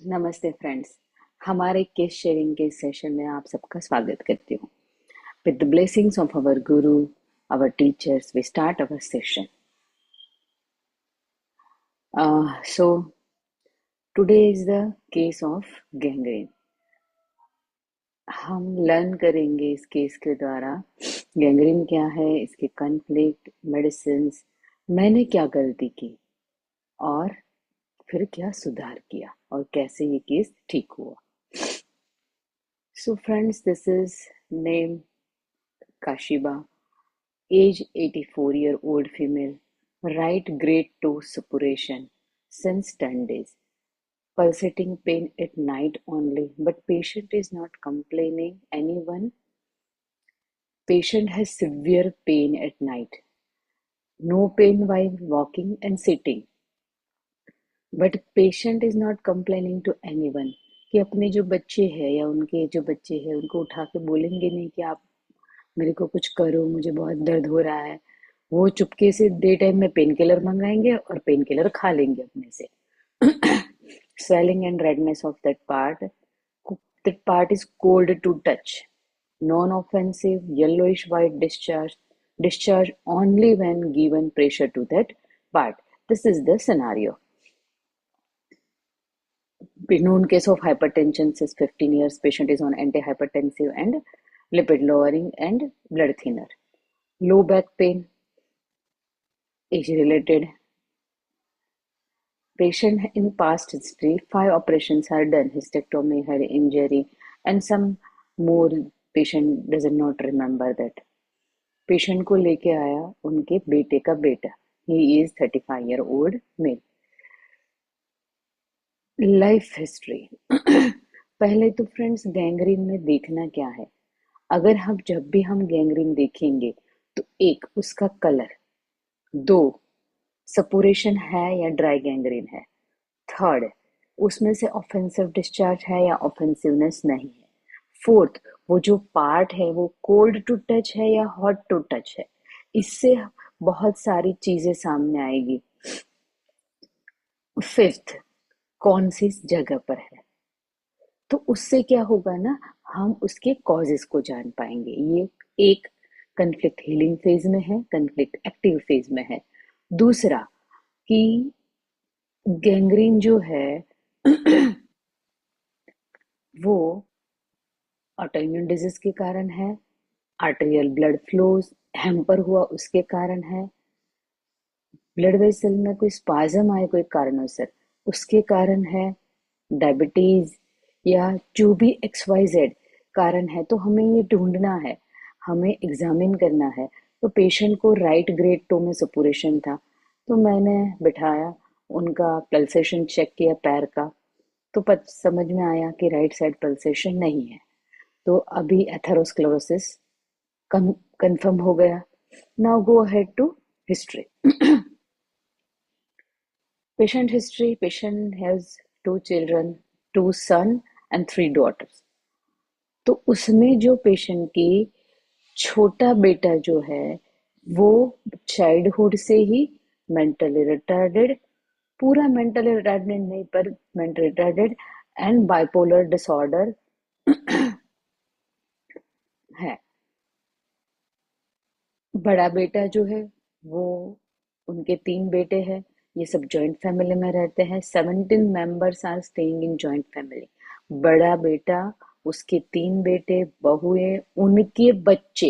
नमस्ते फ्रेंड्स। हमारे case sharing के सेशन में आप सबका स्वागत करती हूँ। With the blessings of our guru, our teachers, we start our session. So today is the case of gangrene. हम लर्न करेंगे इस केस के द्वारा गैंग्रीन क्या है, इसके कॉन्फ्लिक्ट, मेडिसिन, मैंने क्या गलती की और फिर क्या सुधार किया और कैसे ये केस ठीक हुआ. So friends, this is name Kashiba, age 84-year-old female, right grade 2 suppuration since 10 days. Pulsating pain at night only, but patient is not complaining anyone. Patient has severe pain at night. No pain while walking and sitting. But patient is not complaining to anyone कि अपने जो बच्चे हैं या उनके जो बच्चे हैं उनको उठा के बोलेंगे नहीं कि आप मेरे को कुछ करो, मुझे बहुत दर्द हो रहा है. वो चुपके से डे टाइम में पेन किलर मंगाएंगे और पेन किलर खा लेंगे अपने से. Swelling and redness of that part is cold to touch. Non-offensive, yellowish white discharge only when given pressure to that part. This is the scenario. Known case of hypertension since 15 years. Patient is on antihypertensive and lipid lowering and blood thinner. Low back pain, age related. Patient in past history, 5 operations are done, hysterectomy, head injury, and some more. Patient does not remember that. Patient को लेके आया उनके बेटे का बेटा. He is 35-year-old male. Life history. पहले तो friends gangrene में देखना क्या है. अगर हम जब भी हम गैंग्रीन देखेंगे तो एक उसका कलर, दो सपोरेशन है या ड्राई गैंग्रीन है, थर्ड उसमें से ऑफेंसिव डिस्चार्ज है या ऑफेंसिवनेस नहीं है, फोर्थ वो जो पार्ट है वो कोल्ड टू टच है या हॉट टू टच है. इससे बहुत सारी चीजें सामने आएगी. फिफ्थ, कौन सी जगह पर है. तो उससे क्या होगा ना, हम उसके कॉजेस को जान पाएंगे. ये एक कन्फ्लिक्ट हीलिंग फेज में है, कन्फ्लिक्ट एक्टिव फेज में है. दूसरा कि गैंग्रीन जो है वो ऑटोइम्यून डिजीज के कारण है, आर्टेरियल ब्लड फ्लोज हैम्पर हुआ उसके कारण है, ब्लड वेसल में कोई स्पाज्म आए कोई कारणों से उसके कारण है, डायबिटीज या जो भी XYZ कारण है. तो हमें ये ढूंढना है, हमें एग्जामिन करना है. तो पेशेंट को राइट ग्रेड 2 में सपुरेशन था, तो मैंने बिठाया, उनका पल्सेशन चेक किया पैर का, तो समझ में आया कि राइट साइड पल्सेशन नहीं है. तो अभी एथेरोस्क्लेरोसिस कंफर्म हो गया. Now go ahead to history. Patient history. Patient has 2 children, 2 sons and 3 daughters. तो उसमें जो पेशेंट की छोटा बेटा जो है वो चाइल्डहुड से ही मेंटली रिटार्डेड, पूरा मेंटली रिटार्डेड नहीं पर mentally retarded and bipolar disorder है. बड़ा बेटा जो है वो, उनके 3 बेटे हैं, ये सब जॉइंट फैमिली में रहते हैं. 17 members are staying in joint family. बड़ा बेटा, उसके 3 बेटे, बहुएं, उनके बच्चे,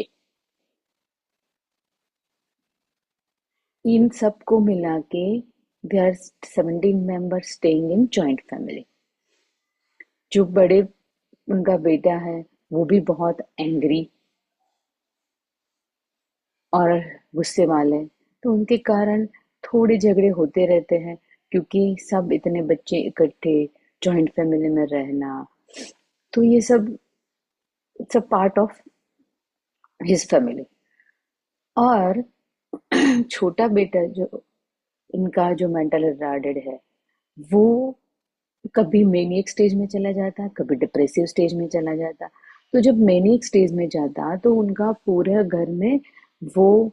इन सबको मिला के they are 17 members staying in joint family. जो बड़े उनका बेटा है वो भी बहुत एंग्री और गुस्से वाले, तो उनके कारण थोड़े झगड़े होते रहते हैं क्योंकि सब इतने बच्चे इकट्ठे जॉइंट फैमिली में रहना, तो ये सब it's a part of his family. और छोटा बेटा जो इनका जो मेंटल रिटार्डेड है वो कभी मेनियक स्टेज में चला जाता, कभी डिप्रेसिव स्टेज में चला जाता. तो जब मेनियक स्टेज में जाता तो उनका पूरे घर में वो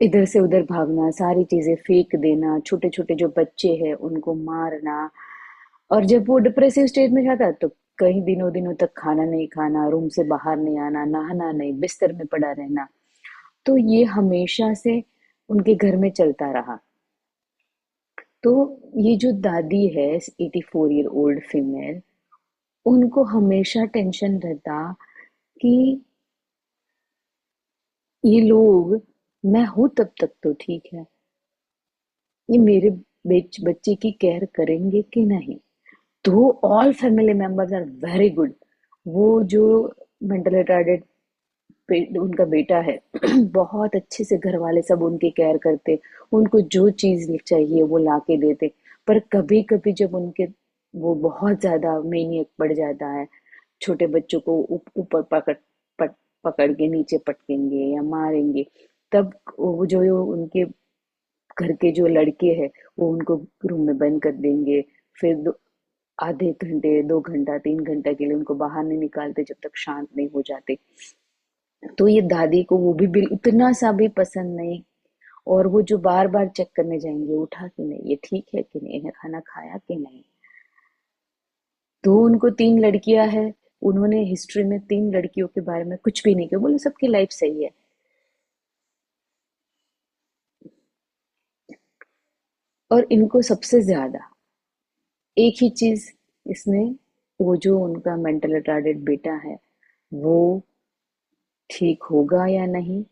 इधर से उधर भागना, सारी चीजें फेंक देना, छोटे छोटे जो बच्चे हैं उनको मारना, और जब वो डिप्रेसिव स्टेज में जाता तो कई दिनों दिनों तक खाना नहीं खाना, रूम से बाहर नहीं आना, नहाना नहीं, बिस्तर में पड़ा रहना। तो ये हमेशा से उनके घर में चलता रहा। तो ये जो दादी है, 84 ईयर ओल्ड फीमेल, उनको हमेशा टेंशन रहता कि ये लोग, मैं हूं तब तक तो ठीक है, ये मेरे बच्चे की केयर करेंगे कि नहीं। तो all family members are very good. वो जो मेंटल रिटार्डेड उनका बेटा है बहुत अच्छे से घर वाले सब उनकी केयर करते, उनको जो चीज चाहिए वो ला के देते। पर कभी कभी जब उनके वो बहुत ज्यादा मेनियक बढ़ जाता है, छोटे बच्चों को ऊपर पकड़ के नीचे पटकेंगे या मारेंगे, तब वो जो उनके घर के जो लड़के हैं वो उनको रूम में बंद कर देंगे। फिर आधे घंटे, 2 घंटा, 3 घंटा के लिए उनको बाहर नहीं निकालते जब तक शांत नहीं हो जाते। तो ये दादी को वो भी बिल इतना सा भी पसंद नहीं। और वो जो बार बार चेक करने जाएंगे, उठा कि नहीं, ये ठीक है कि नहीं, इन्हें खाना खाया कि नहीं। तो उनको 3 लड़कियां हैं, उन्होंने हिस्ट्री में 3 लड़कियों के बारे में कुछ भी नहीं किया, बोले सबकी लाइफ सही है। और इनको सबसे ज्यादा एक ही चीज, इसने, वो जो उनका मेंटल रिटार्डेड बेटा है वो ठीक होगा या नहीं,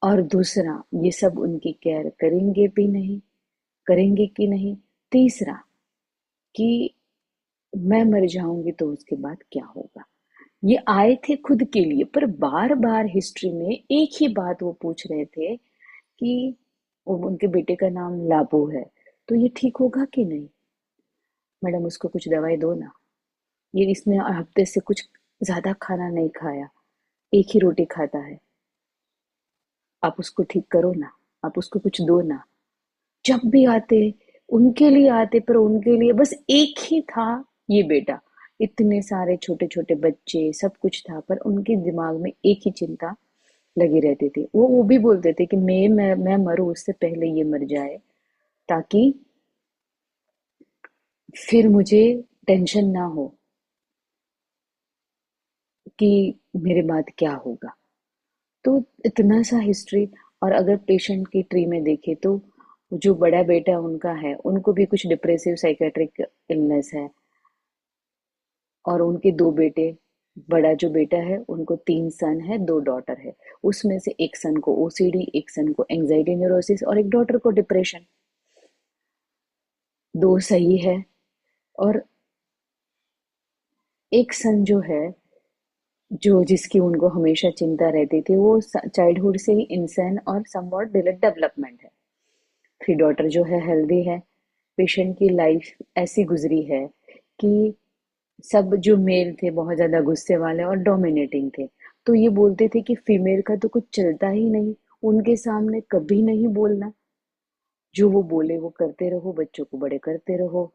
और दूसरा ये सब उनकी केयर करेंगे भी नहीं, करेंगे कि नहीं। तीसरा कि मैं मर जाऊंगी तो उसके बाद क्या होगा। ये आए थे खुद के लिए, पर बार बार हिस्ट्री में एक ही बात वो पूछ रहे थे कि उनके बेटे का नाम लाबू है, तो ये ठीक होगा कि नहीं। मैडम उसको कुछ दवाई दो ना, ये इसने हफ्ते से कुछ ज्यादा खाना नहीं खाया, एक ही रोटी खाता है, आप उसको ठीक करो ना, आप उसको कुछ दो ना। जब भी आते उनके लिए आते, पर उनके लिए बस एक ही था, ये बेटा। इतने सारे छोटे छोटे बच्चे सब कुछ था, पर उनके दिमाग में एक ही चिंता लगी रहती थी। वो भी बोलते थे कि मैं मरूं उससे पहले ये मर जाए, ताकि फिर मुझे टेंशन ना हो कि मेरे बाद क्या होगा। तो इतना सा हिस्ट्री। और अगर पेशेंट की ट्री में देखे तो जो बड़ा बेटा उनका है, उनको भी कुछ डिप्रेसिव साइकेट्रिक इलनेस है। और उनके 2 बेटे, बड़ा जो बेटा है उनको 3 सन है, 2 डॉटर है। उसमें से एक सन को ओसीडी, एक सन को एंजाइटी न्यूरोसिस, और एक डॉटर को डिप्रेशन। दो सही है। और एक सन जो है, जो जिसकी उनको हमेशा चिंता रहती थी, वो चाइल्डहुड से ही इंसान और समवॉट डिलेड डेवलपमेंट है। फिर डॉटर जो है हेल्दी है। पेशेंट की लाइफ ऐसी गुजरी है कि सब जो मेल थे बहुत ज्यादा गुस्से वाले और डोमिनेटिंग थे। तो ये बोलते थे कि फीमेल का तो कुछ चलता ही नहीं, उनके सामने कभी नहीं बोलना, जो वो बोले वो करते रहो, बच्चों को बड़े करते रहो।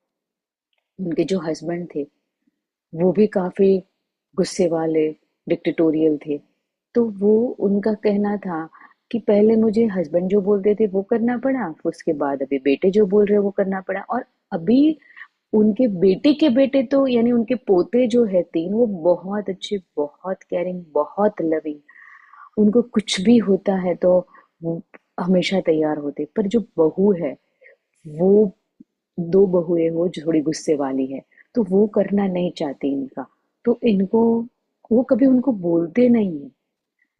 उनके जो हस्बैंड थे वो भी काफी गुस्से वाले, डिक्टेटोरियल थे। तो वो, उनका कहना था कि पहले मुझे हस्बैंड जो बोलते थे वो करना पड़ा, फिर उसके बाद अभी बेटे जो बोल रहे हैं वो करना पड़ा, और अभी उनके बेटे के बेटे तो यानी उनके पोते जो है 3, वो बहुत अच्छे, बहुत केयरिंग, बहुत लविंग। उनको कुछ भी होता है तो वो हमेशा तैयार होते। पर जो बहू है, वो 2 बहुएं वो जो थोड़ी गुस्से वाली है, तो वो करना नहीं चाहती इनका। तो इनको, वो कभी उनको बोलते नहीं है,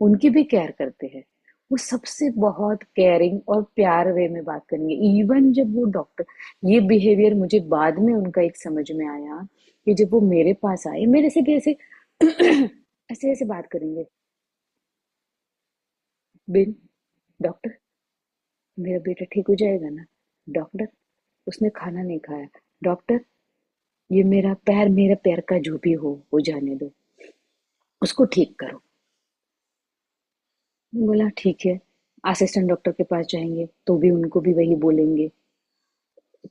उनकी भी केयर करते हैं। वो सबसे बहुत केयरिंग और प्यार वे में बात करेंगे। इवन जब वो डॉक्टर, ये बिहेवियर मुझे बाद में उनका एक समझ में आया कि जब वो मेरे पास आए, मेरे से भी ऐसे ऐसे ऐसे बात करेंगे। बिन, डॉक्टर, मेरा बेटा ठीक हो जाएगा ना। डॉक्टर, उसने खाना नहीं खाया। डॉक्टर, ये मेरा पैर का जो भी हो जाने दो, उसको ठीक करो। बोला ठीक है। असिस्टेंट डॉक्टर के पास जाएंगे तो भी उनको भी वही बोलेंगे।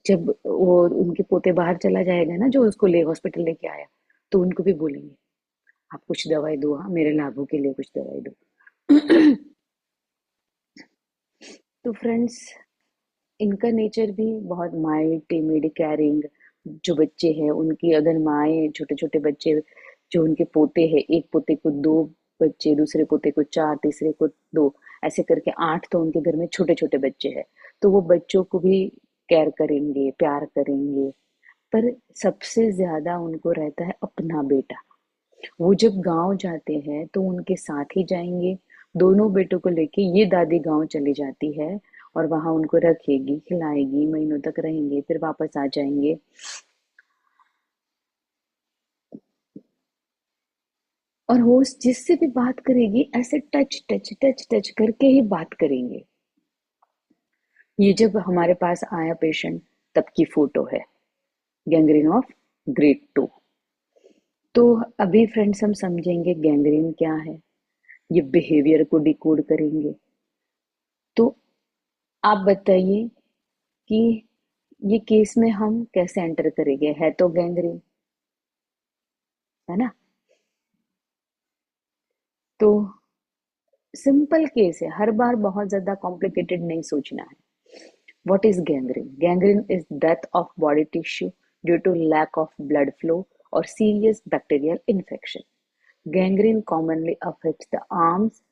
जब वो उनके पोते बाहर चला जाएगा ना, जो उसको ले हॉस्पिटल लेके आया, तो उनको भी बोलेंगे आप कुछ दवाई दो, हाँ मेरे लाभों के लिए कुछ दवाई दो। तो फ्रेंड्स, इनका नेचर भी बहुत माइल्ड, टिमिड, कैरिंग, जो बच्चे हैं उनकी अगर माएँ छोटे छोटे बच्चे जो उनके पोते हैं, एक पोते को दो बच्चे, दूसरे पोते को चार, तीसरे को दो, ऐसे करके आठ तो उनके घर में छोटे छोटे बच्चे हैं, तो वो बच्चों को भी केयर करेंगे, प्यार करेंगे। पर सबसे ज्यादा उनको रहता है अपना बेटा। वो जब गांव जाते हैं तो उनके साथ ही जाएंगे। दोनों बेटों को लेके ये दादी गांव चली जाती है और वहां उनको रखेगी, खिलाएगी, महीनों तक रहेंगे, फिर वापस आ जाएंगे। और वो जिससे भी बात करेगी ऐसे टच टच टच टच करके ही बात करेंगे। ये जब हमारे पास आया पेशेंट तब की फोटो है, गैंग्रीन ऑफ ग्रेड 2। तो अभी फ्रेंड्स हम समझेंगे गैंग्रीन क्या है, ये बिहेवियर को डिकोड करेंगे। तो आप बताइए कि ये केस में हम कैसे एंटर करेंगे, है तो गैंग्रीन, है ना। तो सिंपल केस है, हर बार बहुत ज्यादा कॉम्प्लिकेटेड नहीं सोचना है। What is gangrene? Gangrene is death of body tissue due to lack of blood flow or serious bacterial infection. Gangrene commonly affects the arms,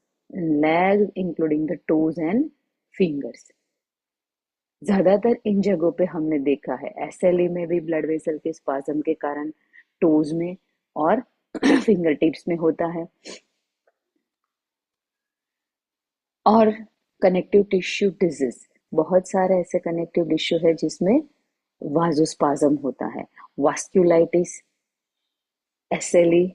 legs, including the toes and fingers. ज्यादातर इन जगहों पे हमने देखा है, SLE में भी blood vessel के spasm के कारण टोज में और फिंगर टिप्स में होता है। और कनेक्टिव टिश्यू डिजीज, बहुत सारे ऐसे कनेक्टिव टिश्यू है जिसमें वाजोस्पाज्म होता है, वास्कुलाइटिस, एसएलई।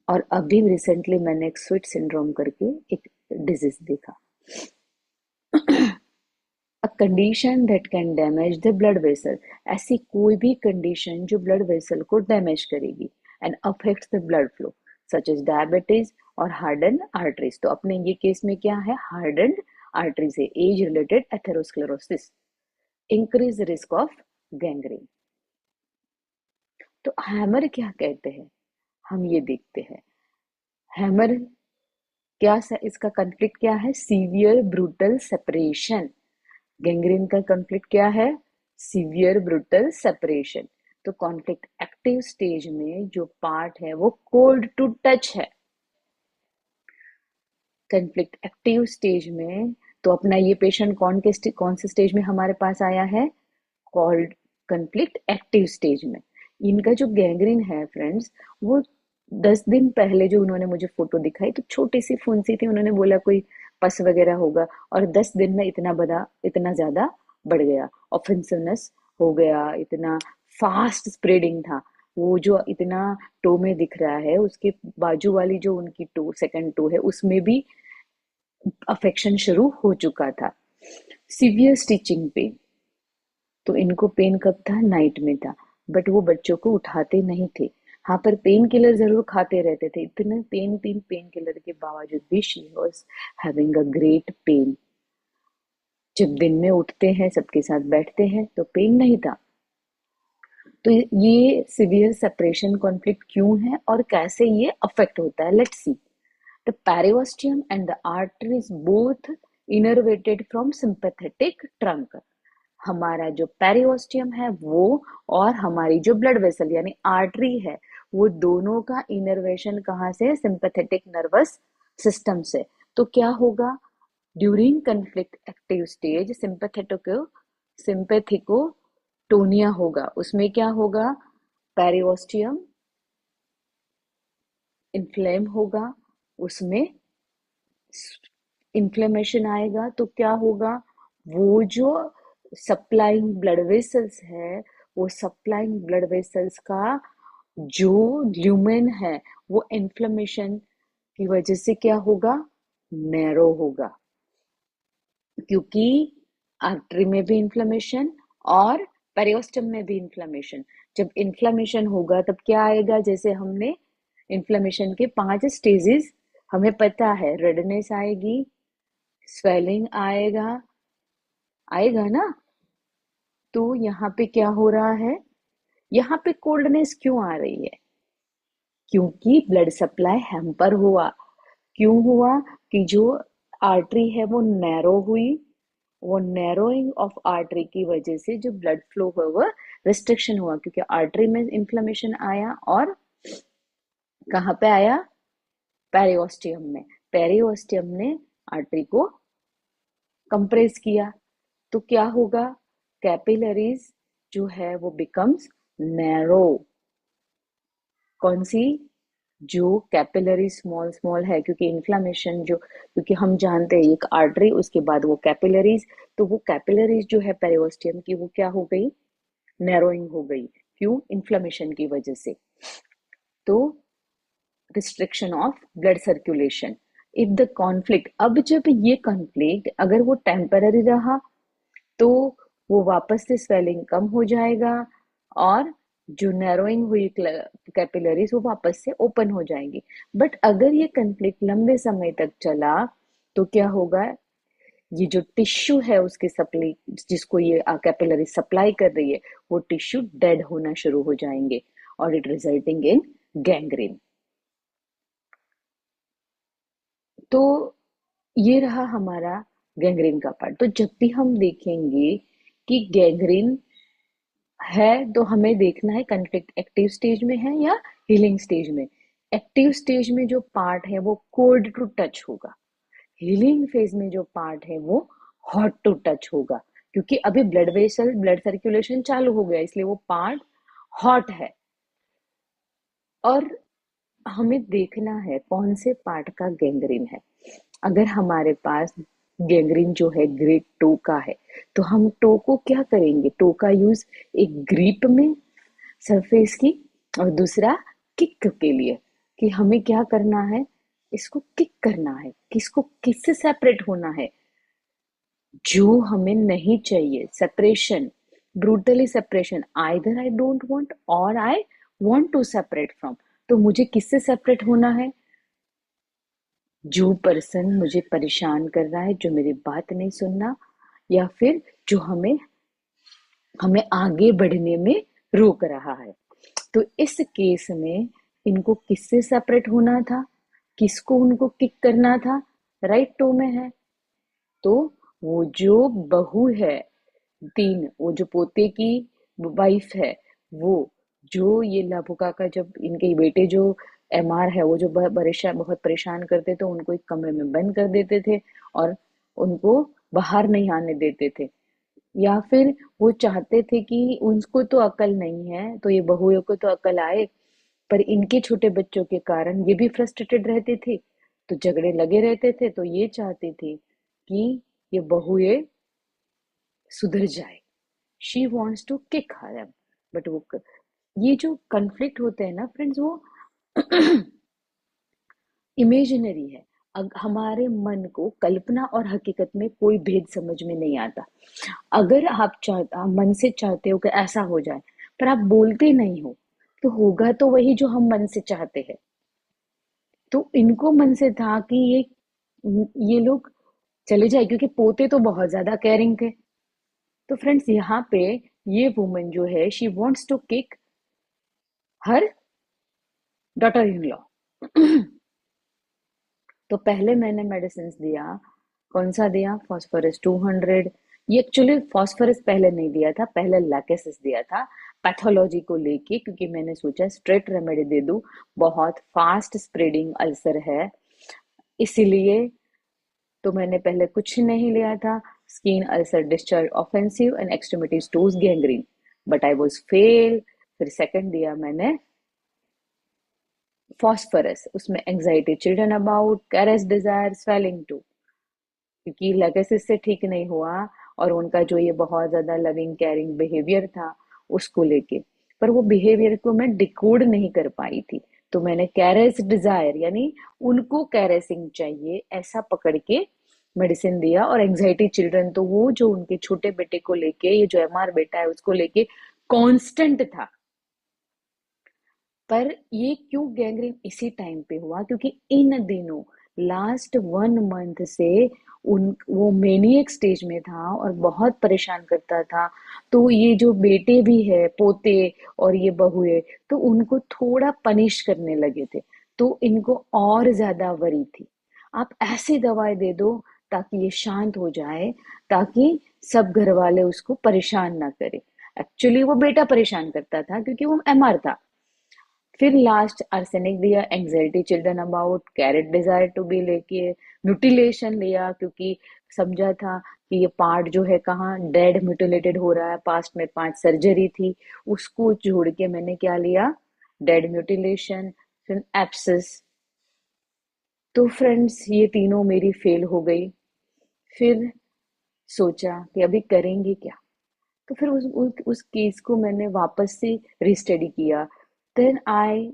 और अभी रिसेंटली मैंने एक स्विट सिंड्रोम करके एक डिजीज देखा। A condition that can damage the blood vessel, ऐसी कोई भी कंडीशन जो ब्लड वेसल को डैमेज करेगी and affects the blood flow, such as diabetes और हार्डन आर्टरीज। तो अपने ये केस में क्या है, हार्डन आर्टरीज है, age related atherosclerosis, increase risk of gangrene. तो हैमर क्या कहते हैं, हम ये देखते हैं। हैमर क्या इसका कॉन्फ्लिक्ट क्या है, सीवियर ब्रूटल सेपरेशन। गैंग्रीन का कॉन्फ्लिक्ट क्या है, सीवियर ब्रूटल सेपरेशन। तो कॉन्फ्लिक्ट एक्टिव स्टेज में जो पार्ट है वो कोल्ड टू टच है। कॉन्फ्लिक्ट एक्टिव स्टेज में तो अपना ये पेशेंट कौन से स्टेज में हमारे पास आया है, कॉल्ड कॉन्फ्लिक्ट एक्टिव स्टेज में। इनका जो गैंग्रीन है फ्रेंड्स, वो 10 दिन पहले जो उन्होंने मुझे फोटो दिखाई तो छोटी सी फुंसी थी, उन्होंने बोला कोई पस वगैरह होगा, और 10 दिन में इतना बड़ा, इतना ज्यादा बढ़ गया, ऑफेंसिवनेस हो गया, इतना फास्ट स्प्रेडिंग था। वो जो इतना टो में दिख रहा है, उसके बाजू वाली जो उनकी टो, सेकंड टो है, उसमें भी अफेक्शन शुरू हो चुका था। सीवियर स्टिचिंग पेन, तो इनको पेन कब था, नाइट में था, बट वो बच्चों को उठाते नहीं थे। हाँ, पर पेन किलर जरूर खाते रहते थे, इतने तीन पेन किलर के बावजूद भी she was having a great pen. जब दिन में उठते हैं, सबके साथ बैठते हैं, तो पेन नहीं था। तो ये सिवियर सेपरेशन कॉन्फ्लिक्ट क्यों है और कैसे ये अफेक्ट होता है, let's see. The periosteum and the arteries both innervated from sympathetic trunk। हमारा जो पेरियोस्टियम है वो और हमारी जो ब्लड वेसल यानी आर्टरी है, वो दोनों का इनर्वेशन कहाँ से, सिंपैथेटिक नर्वस सिस्टम से। तो क्या होगा, ड्यूरिंग कन्फ्लिक्ट एक्टिव स्टेज सिंपैथिकोटोनिया होगा। उसमें क्या होगा, पेरियोस्टियम इन्फ्लेम होगा, उसमें इन्फ्लेमेशन आएगा, तो क्या होगा, वो जो सप्लाइंग ब्लड वेसल्स है, वो सप्लाइंग ब्लड वेसल्स का जो ल्यूमेन है, वो इन्फ्लेमेशन की वजह से क्या होगा, नैरो होगा। क्योंकि आर्टरी में भी इन्फ्लेमेशन और पेरियोस्टम में भी इन्फ्लेमेशन। जब इन्फ्लेमेशन होगा तब क्या आएगा, जैसे हमने इन्फ्लेमेशन के 5 स्टेजेस हमें पता है, रेडनेस आएगी, स्वेलिंग आएगा, आएगा ना। तो यहाँ पे क्या हो रहा है, यहाँ पे कोल्डनेस क्यों आ रही है, क्योंकि ब्लड सप्लाई हैम्पर हुआ। क्यों हुआ, कि जो आर्टरी है वो नैरो हुई, वो नैरोइंग ऑफ आर्टरी की वजह से जो ब्लड फ्लो है वो रिस्ट्रिक्शन हुआ क्योंकि आर्टरी में इन्फ्लेमेशन आया और कहाँ पे आया, पेरिओस्टियम में। पेरिओस्टियम ने आर्टरी को कंप्रेस किया तो क्या होगा, कैपिलरीज जो है वो बिकम्स नैरो। कौन सी, जो कैपिलरी स्मॉल स्मॉल है, क्योंकि इन्फ्लामेशन जो, क्योंकि हम जानते हैं एक आर्टरी उसके बाद वो कैपिलरीज, तो वो कैपिलरीज जो है पेरिओस्टियम की वो क्या हो गई, नैरोइंग हो गई। क्यों, इन्फ्लामेशन की वजह से। तो restriction of blood circulation. If the conflict, अब जब ये कॉन्फ्लिक्ट अगर वो टेम्पररी रहा तो वो वापस से स्वेलिंग कम हो जाएगा और जो नैरोइंग हुई कैपिलरीज वो वापस से ओपन हो जाएंगी। बट अगर ये कन्फ्लिक्ट लंबे समय तक चला तो क्या होगा, ये जो टिश्यू है उसके सप्लाई, जिसको ये कैपिलरी सप्लाई कर रही है, वो टिश्यू डेड होना शुरू हो जाएंगे और इट रिजल्टिंग इन गैंग्रीन। तो ये रहा हमारा गैंग्रीन का पार्ट। तो जब भी हम देखेंगे कि गैंग्रीन है तो हमें देखना है कॉन्फ्लिक्ट एक्टिव स्टेज में है या हीलिंग स्टेज में। एक्टिव स्टेज में जो पार्ट है वो कोल्ड टू टच होगा, हीलिंग फेज में जो पार्ट है वो हॉट टू टच होगा, क्योंकि अभी ब्लड वेसल ब्लड सर्कुलेशन चालू हो गया इसलिए वो पार्ट हॉट है। और हमें देखना है कौन से पार्ट का गैंग्रीन है। अगर हमारे पास गैंग्रीन जो है ग्रेड 2 का है तो हम टो को क्या करेंगे, टो का यूज एक ग्रिप में सरफेस की, और दूसरा किक के लिए, कि हमें क्या करना है, इसको किक करना है, किसको किससे सेपरेट होना है, जो हमें नहीं चाहिए, separation, brutally separation, either I don't want or I want to separate from. तो मुझे किससे सेपरेट होना है, जो पर्सन मुझे परेशान कर रहा है, जो मेरी बात नहीं सुनना, या फिर जो हमें हमें आगे बढ़ने में रोक रहा है। तो इस केस में इनको किससे सेपरेट होना था, किसको उनको किक करना था, राइट टो में है। तो वो जो बहू है, तीन, वो जो पोते की वाइफ है, वो जो ये लाभुका का, जब इनके बेटे जो एमआर है वो जो बहुत परेशान करते थे, उनको एक कमरे में बंद कर देते थे और उनको बाहर नहीं आने देते थे। या फिर वो चाहते थे कि उनको तो अकल नहीं है तो ये बहुओं को तो अकल आए, पर इनके छोटे बच्चों के कारण ये भी फ्रस्ट्रेटेड रहते थे, तो झगड़े लगे रहते थे। तो ये चाहती थी कि ये बहुए सुधर जाए, she wants to kick her. But वो ये जो कन्फ्लिक्ट होते हैं ना फ्रेंड्स, वो इमेजिनरी है। हमारे मन को कल्पना और हकीकत में कोई भेद समझ में नहीं आता। अगर आप मन से चाहते हो कि ऐसा हो जाए, पर आप बोलते नहीं हो, तो होगा तो वही जो हम मन से चाहते हैं। तो इनको मन से था कि ये लोग चले जाए, क्योंकि पोते तो बहुत ज्यादा केयरिंग थे। तो फ्रेंड्स यहाँ पे ये वुमन जो है, she wants to kick her daughter in law. तो पहले मैंने मेडिसिन दिया, कौन सा दिया, फॉस्फोरस 200। ये एक्चुअली फॉस्फोरस पहले नहीं दिया था, पहले लैकेसिस दिया था पैथोलॉजी को लेके, क्योंकि मैंने सोचा स्ट्रेट रेमेडी दे दूं, बहुत फास्ट स्प्रेडिंग अल्सर है इसीलिए। तो मैंने पहले कुछ नहीं लिया था, skin ulcer discharge offensive and extremities toes gangrene, but I was fail. फिर सेकंड दिया मैंने फॉस्फोरस, उसमें anxiety, children about, caress desire, swelling too, क्योंकि लेगेसिस से ठीक नहीं हुआ और उनका जो ये बहुत ज्यादा लविंग केयरिंग बिहेवियर था उसको लेके, पर वो बिहेवियर को मैं डिकोड नहीं कर पाई थी। तो मैंने कैरेस डिजायर, यानी उनको कैरेसिंग चाहिए ऐसा पकड़ के मेडिसिन दिया। और एंजाइटी चिल्ड्रन, तो वो जो उनके छोटे बेटे को लेके, ये जो एमआर बेटा है उसको लेके कांस्टेंट था। पर ये क्यों गैंग्रीन इसी टाइम पे हुआ, क्योंकि इन दिनों लास्ट 1 मंथ से उन वो मेनियक स्टेज में था और बहुत परेशान करता था। तो ये जो बेटे भी है, पोते और ये बहुए, तो उनको थोड़ा पनिश करने लगे थे, तो इनको और ज्यादा वरी थी। आप ऐसी दवाई दे दो ताकि ये शांत हो जाए, ताकि सब घर वाले उसको परेशान ना करे। एक्चुअली वो बेटा परेशान करता था क्योंकि वो एमआर था। फिर लास्ट आर्सेनिक दिया, anxiety children about, caress desire to be लेके म्यूटिलेशन लिया क्योंकि समझा था कि ये पार्ट जो है कहाँ डेड म्यूटिलेटेड हो रहा है, पास्ट में 5 सर्जरी थी, उसको जोड़ के मैंने क्या लिया, डेड म्यूटिलेशन, फिर एप्सिस। तो फ्रेंड्स ये तीनों मेरी फेल हो गई। फिर सोचा कि अभी करेंगे क्या। तो फिर उस केस को मैंने वापस से रीस्टडी किया। देन आई,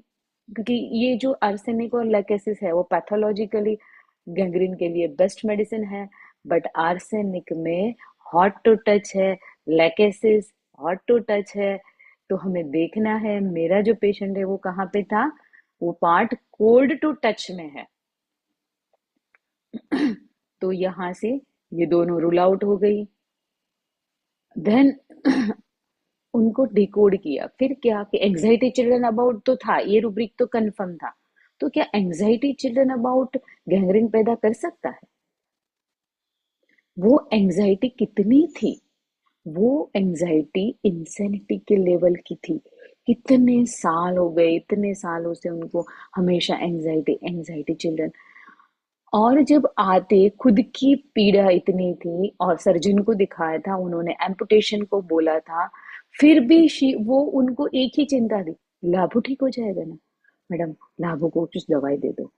क्योंकि ये जो आर्सेनिक और लेकेसिस है वो पैथोलॉजिकली गैंग्रीन के लिए बेस्ट मेडिसिन है, बट आर्सेनिक में हॉट टू टच है, लेकेसिस हॉट टू टच है। तो हमें देखना है मेरा जो पेशेंट है वो कहाँ पे था, वो पार्ट कोल्ड टू टच में है। तो यहाँ से ये दोनों रूल आउट हो गई। देन उनको डिकोड किया। फिर क्या कि एंजाइटी चिल्ड्रन अबाउट तो था, ये रूब्रिक तो कंफर्म था। तो क्या एंजाइटी चिल्ड्रन अबाउट गैंग्रीन पैदा कर सकता है? वो एंजाइटी कितनी थी? वो एंजाइटी इंसेनिटी के लेवल की थी। कितने साल हो गए, इतने सालों से उनको हमेशा एंजाइटी एंजाइटी चिल्ड्रन। और जब आते खुद की पीड़ा इतनी थी और सर्जन को दिखाया था, उन्होंने एम्पुटेशन को बोला था, फिर भी वो उनको एक ही चिंता थी, लाभू ठीक हो जाएगा ना मैडम, लाभू को कुछ दवाई दे दो।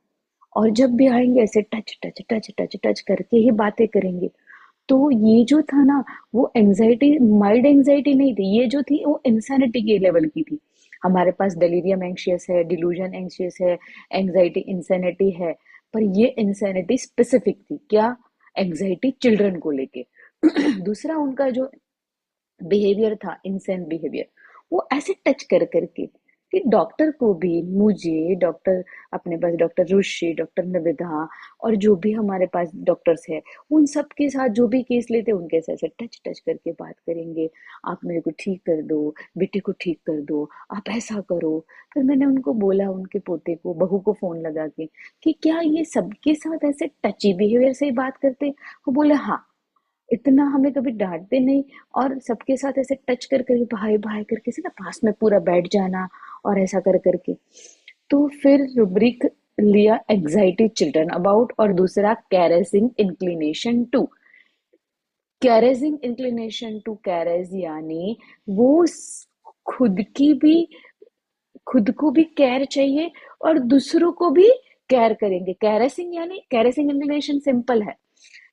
और जब भी आएंगे ऐसे touch touch touch touch touch करके ही बातें करेंगे। तो ये जो था ना, वो एंजाइटी माइल्ड एंजाइटी नहीं थी, ये जो थी वो इंसैनिटी के लेवल की थी। हमारे पास डेलीरियम एंशियस है, डिलूजन एंशियस है, एंजाइटी इंसैनिटी है, पर ये इंसैनिटी स्पेसिफिक थी क्या, एंजाइटी चिल्ड्रन को लेके। दूसरा उनका जो बिहेवियर था, इंसेंट बिहेवियर, वो ऐसे टच कर करके कि डॉक्टर को भी, मुझे डॉक्टर, अपने पास डॉक्टर ऋषि, डॉक्टर निविदा और जो भी हमारे पास डॉक्टर्स है, उन सब के साथ जो भी केस लेते उनके साथ ऐसे टच टच करके बात करेंगे, आप मेरे को ठीक कर दो, बेटे को ठीक कर दो, आप ऐसा करो। फिर मैंने उनको बोला, उनके पोते को, बहू को फोन लगा के, कि क्या ये सबके साथ ऐसे टची बिहेवियर से ही बात करते? वो बोले हाँ, इतना हमें कभी डांटते नहीं, और सबके साथ ऐसे टच कर करके भाई भाई करके से ना पास में पूरा बैठ जाना और ऐसा कर करके। तो फिर रुब्रिक लिया एग्जाइटी चिल्ड्रन अबाउट, और दूसरा caressing inclination to. Caressing inclination to carriage यानी वो खुद की भी, खुद को भी केयर चाहिए और दूसरों को भी केयर करेंगे। कैरेसिंग यानी, कैरेसिंग इंक्लिनेशन सिंपल है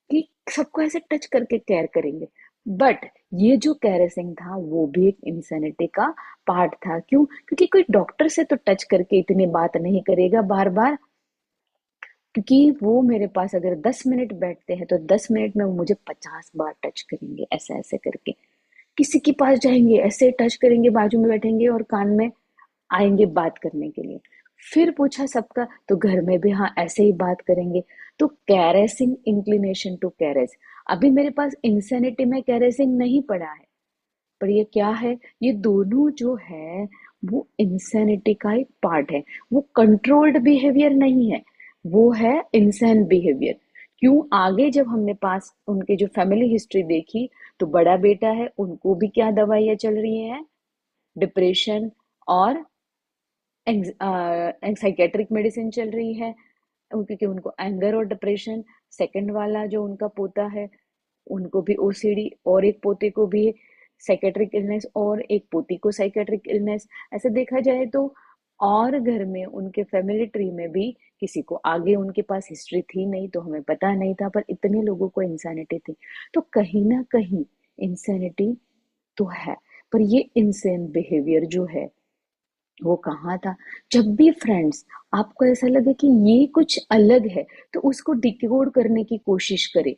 कि सबको ऐसे टच करके केयर करेंगे, बट ये जो कैरेसिंग था वो भी एक इंसेनिटी का पार्ट था। क्यों? क्योंकि कोई डॉक्टर से तो टच करके इतनी बात नहीं करेगा बार बार, क्योंकि वो मेरे पास अगर 10 मिनट बैठते हैं तो 10 मिनट में वो मुझे 50 बार टच करेंगे, ऐसे ऐसे करके। किसी के पास जाएंगे ऐसे टच करेंगे, बाजू में बैठेंगे और कान में आएंगे बात करने के लिए। फिर पूछा सबका, तो घर में भी हाँ ऐसे ही बात करेंगे। तो कैरेसिंग इंक्लिनेशन टू कैरेस, अभी मेरे पास इंसेनिटी में कैरेसिंग नहीं पड़ा है, पर ये क्या है, ये दोनों जो है वो इंसेनिटी का एक पार्ट है। वो कंट्रोल्ड बिहेवियर नहीं है, वो है इंसेन बिहेवियर। क्यों? आगे जब हमने पास उनके जो फैमिली हिस्ट्री देखी, तो बड़ा बेटा है, उनको भी क्या दवाइयाँ चल रही हैं, डिप्रेशन और साइकेट्रिक मेडिसिन चल रही है, क्योंकि उनको एंगर और डिप्रेशन। सेकंड वाला जो उनका पोता है, उनको भी ओसीडी, और एक पोते को भी साइकेट्रिक इलनेस, और एक पोती को साइकेट्रिक इलनेस। ऐसे देखा जाए तो, और घर में उनके फैमिली ट्री में भी किसी को आगे उनके पास हिस्ट्री थी नहीं, तो हमें पता नहीं था, पर इतने लोगों को इंसैनिटी थी। तो कहीं ना कहीं इंसैनिटी तो है, पर ये इंसेन बिहेवियर जो है वो कहाँ था। जब भी फ्रेंड्स आपको ऐसा लगे कि ये कुछ अलग है, तो उसको डिकोड करने की कोशिश करें।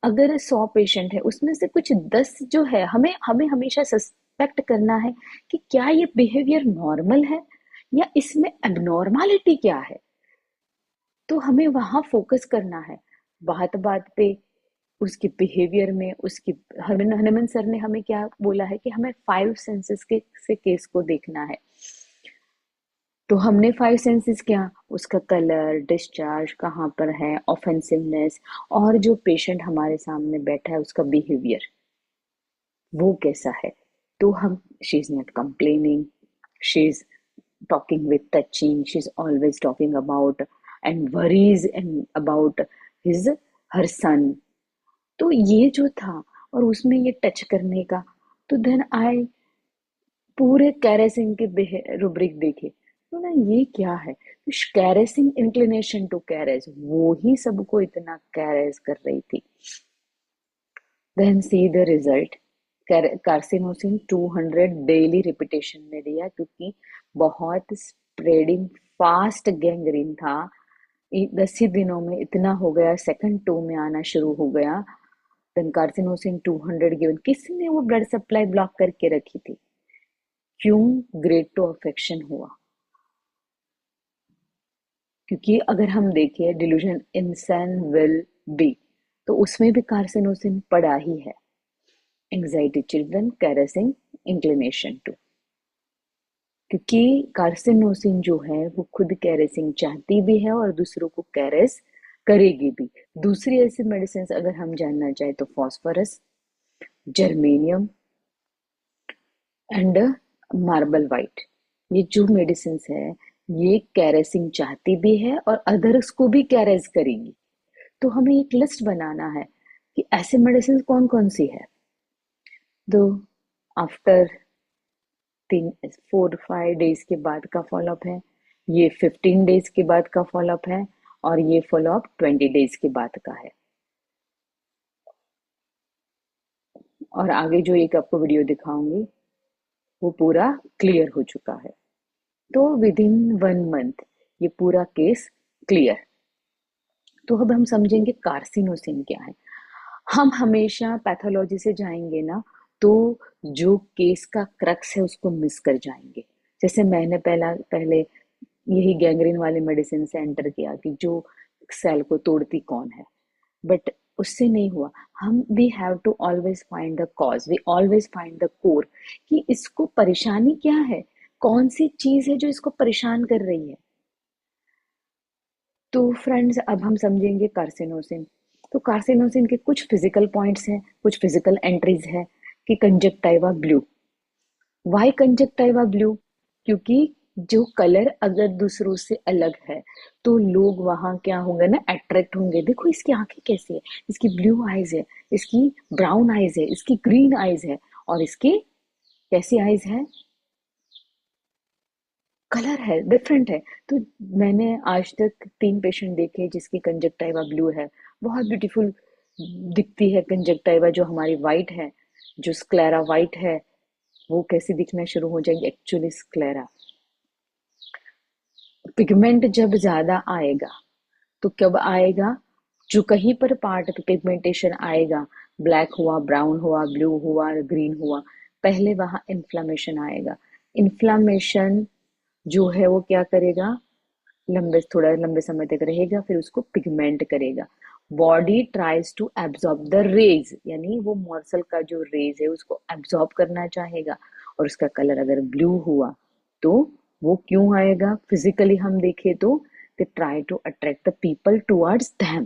अगर 100 पेशेंट है, उसमें से कुछ 10 जो है, हमें हमें हमेशा सस्पेक्ट करना है कि क्या ये बिहेवियर नॉर्मल है या इसमें एबनॉर्मालिटी क्या है। तो हमें वहां फोकस करना है, बात बात पे उसके बिहेवियर में, उसकी। हनुमान सर ने हमें क्या बोला है कि हमें 5 सेंसेस के से केस को देखना है। तो हमने 5 सेंसेस क्या, उसका कलर, डिस्चार्ज कहाँ पर है, ऑफेंसिवनेस, और जो पेशेंट हमारे सामने बैठा है उसका बिहेवियर वो कैसा है। तो हम, she is not complaining, she is talking with touching, she's always talking about and worries and about his her son. तो ये जो था, और उसमें ये टच करने का, तो देन आई पूरे कैरेसिंग के रुब्रिक देखे, तो ना ये क्या है, तो कैरेसिंग इंक्लिनेशन टू कैरेस, वो ही सबको इतना कैरेस कर रही थी। Then see the result, carcinosin 200 daily repetition में दिया, क्योंकि बहुत स्प्रेडिंग फास्ट गैंग्रीन था। 10 ही दिनों में इतना हो गया, सेकंड 2 में आना शुरू हो गया। देन कार्सिनोसिन 200 गिवन, किसने वो ब्लड सप्लाई ब्लॉक करके रखी थी? क्यों? ग्रेड टू अफेक्शन हुआ। क्योंकि अगर हम देखें डिल्यूजन इंसान विल बी, तो उसमें भी कार्सिनोसिन पड़ा ही है। एंजाइटी चिल्ड्रन कैरेसिंग इंक्लिनेशन टू, क्योंकि कार्सिनोसिन जो है वो खुद कैरेसिंग चाहती भी है और दूसरों को कैरेस करेगी भी। दूसरी ऐसी मेडिसिन अगर हम जानना चाहे तो phosphorus, germanium and marble white, ये जो मेडिसिन है ये कैरेसिंग चाहती भी है और अदर्स को भी कैरेस करेगी। तो हमें एक लिस्ट बनाना है कि ऐसे मेडिसिन कौन कौन सी है। तो आफ्टर 4-5 डेज के बाद का फॉलोअप है, ये 15 डेज के बाद का फॉलोअप है, और ये फॉलोअप 20 डेज के बाद का है। और आगे जो एक आपको वीडियो दिखाऊंगी वो पूरा क्लियर हो चुका है। तो विद इन 1 मंथ ये पूरा केस क्लियर। तो अब हम समझेंगे कार्सिनोसिन क्या है। हम हमेशा पैथोलॉजी से जाएंगे ना, तो जो केस का क्रक्स है उसको मिस कर जाएंगे। जैसे मैंने पहले यही गैंग्रीन वाली मेडिसिन से एंटर किया कि जो सेल को तोड़ती कौन है, बट उससे नहीं हुआ। हम we have to always find the cause, we always find the core, कि इसको परेशानी क्या है, कौन सी चीज है जो इसको परेशान कर रही है। तो फ्रेंड्स अब हम समझेंगे कार्सिनोसिन। तो कार्सिनोसिन के कुछ फिजिकल पॉइंट्स हैं, कुछ फिजिकल एंट्रीज है कि conjunctiva blue. Why conjunctiva blue? क्योंकि जो कलर अगर दूसरों से अलग है तो लोग वहां क्या होंगे ना, अट्रैक्ट होंगे। देखो इसकी आंखें कैसी है, इसकी ब्लू आईज है, इसकी ब्राउन आईज है, इसकी ग्रीन आईज है, और इसकी कैसी आईज है, कलर है, डिफरेंट है। तो मैंने आज तक 3 पेशेंट देखे जिसकी कंजक्टाइवा ब्लू है, बहुत ब्यूटीफुल दिखती है कंजक्टाइवा जो हमारी वाइट है। जो स्क्लेरा वाइट है वो कैसी दिखना शुरू हो जाएगी, एक्चुअली स्क्लेरा। पिगमेंट जब ज्यादा आएगा तो कब आएगा, जो कहीं पर पार्ट पे पिगमेंटेशन आएगा, ब्लैक हुआ, ब्राउन हुआ, ब्लू हुआ, ग्रीन हुआ, पहले वहां इन्फ्लामेशन आएगा। इन्फ्लामेशन जो है वो क्या करेगा, थोड़ा लंबे समय तक रहेगा, फिर उसको पिगमेंट करेगा। Body tries to absorb the rays, यानी वो मॉर्सल का जो रेज है उसको एब्जॉर्ब करना चाहेगा, और उसका कलर अगर ब्लू हुआ तो वो क्यों आएगा, फिजिकली हम देखें तो they try to attract the people towards them.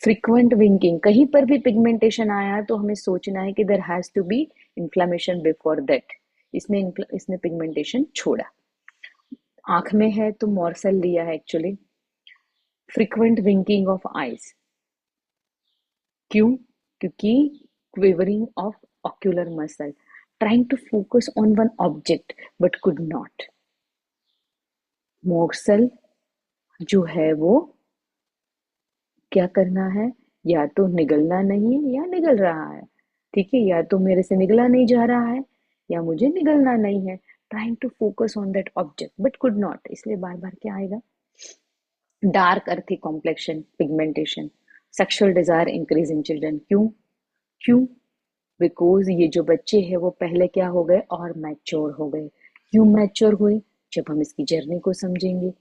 Frequent winking, कहीं पर भी पिगमेंटेशन आया तो हमें सोचना है कि there has to be inflammation before that, इसने पिगमेंटेशन छोड़ा। आंख में है तो मॉर्सल लिया है actually. Frequent winking of eyes, क्यों? क्योंकि quivering of ocular muscle, trying to focus on one object but could not. Morsel जो है वो क्या करना है, या तो निगलना नहीं है या निगल रहा है। ठीक है, या तो मेरे से निगला नहीं जा रहा है या मुझे निगलना नहीं है। Trying to focus on that object but could not, इसलिए बार बार क्या आएगा, dark earthy complexion, pigmentation. Sexual desire increase in children, क्यों? क्यों? बिकॉज ये जो बच्चे हैं वो पहले क्या हो गए, और मैच्योर हो गए। क्यों मैच्योर हुए, जब हम इसकी जर्नी को समझेंगे।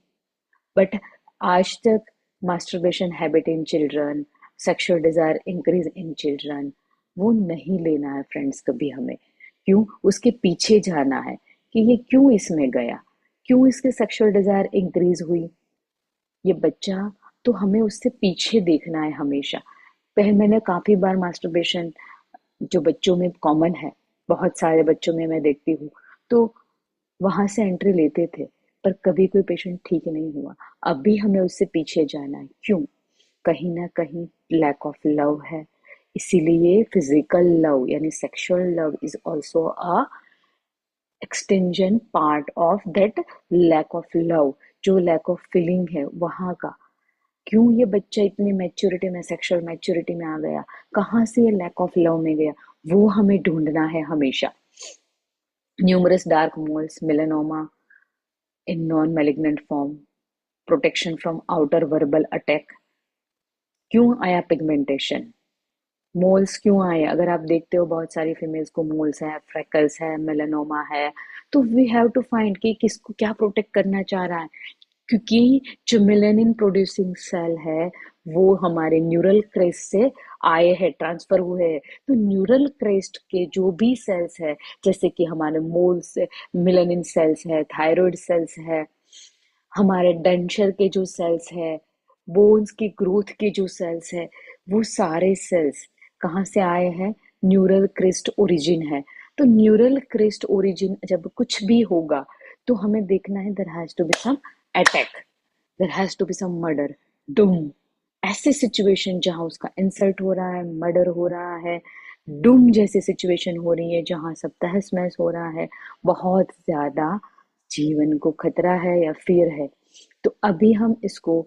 बट आज तक masturbation habit in children, sexual desire increase in children, वो नहीं लेना है फ्रेंड्स कभी हमें। क्यों? उसके पीछे जाना है कि ये क्यों इसमें गया, क्यों इसके सेक्सुअल डिजायर इंक्रीज हुई। ये बच्चा, तो हमें उससे पीछे देखना है हमेशा। पहले मैंने काफी बार मास्टरबेशन जो बच्चों में कॉमन है, बहुत सारे बच्चों में मैं देखती हूँ। तो वहां से एंट्री लेते थे, पर कभी कोई पेशेंट ठीक नहीं हुआ। अभी हमें उससे पीछे जाना है, क्यों? कहीं ना कहीं लैक ऑफ लव है। इसीलिए फिजिकल लव यानी sexual love is also a extension part of that lack of love. जो लैक ऑफ फीलिंग है वहां का, क्यों ये बच्चा इतनी मैच्योरिटी में, सेक्सुअल मैच्योरिटी में आ गया, कहाँ से ये लैक ऑफ लव में गया, वो हमें ढूंढना है हमेशा। Numerous dark moles, melanoma in non-malignant form, protection from outer verbal attack। क्यों आया पिगमेंटेशन? मोल्स क्यों आए? अगर आप देखते हो बहुत सारी फीमेल्स को मोल्स है, फ्रेकल्स है, मेलानोमा है, तो वी हैव टू फाइंड कि किसको क्या प्रोटेक्ट करना चाह रहा है। क्योंकि जो मेलानिन प्रोड्यूसिंग सेल है वो हमारे न्यूरल क्रेस्ट से आए हैं, ट्रांसफर हुए हैं। तो न्यूरल क्रेस्ट के जो भी सेल्स है, जैसे कि हमारे मोल्स मेलानिन सेल्स है, थायराइड सेल्स है, हमारे डेंचर के जो सेल्स है, बोन्स की ग्रोथ के जो सेल्स है, वो सारे सेल्स कहाँ से आए हैं? न्यूरल क्रेस्ट ओरिजिन है। तो न्यूरल क्रेस्ट ओरिजिन जब कुछ भी होगा तो हमें देखना है, there has to be some attack, there has to be some murder, doom. ऐसे सिचुएशन जहां उसका इंसल्ट हो रहा है, मर्डर हो रहा है, डूम जैसी सिचुएशन हो रही है जहां सब तहस महस हो रहा है, बहुत ज्यादा जीवन को खतरा है या फिर है, तो अभी हम इसको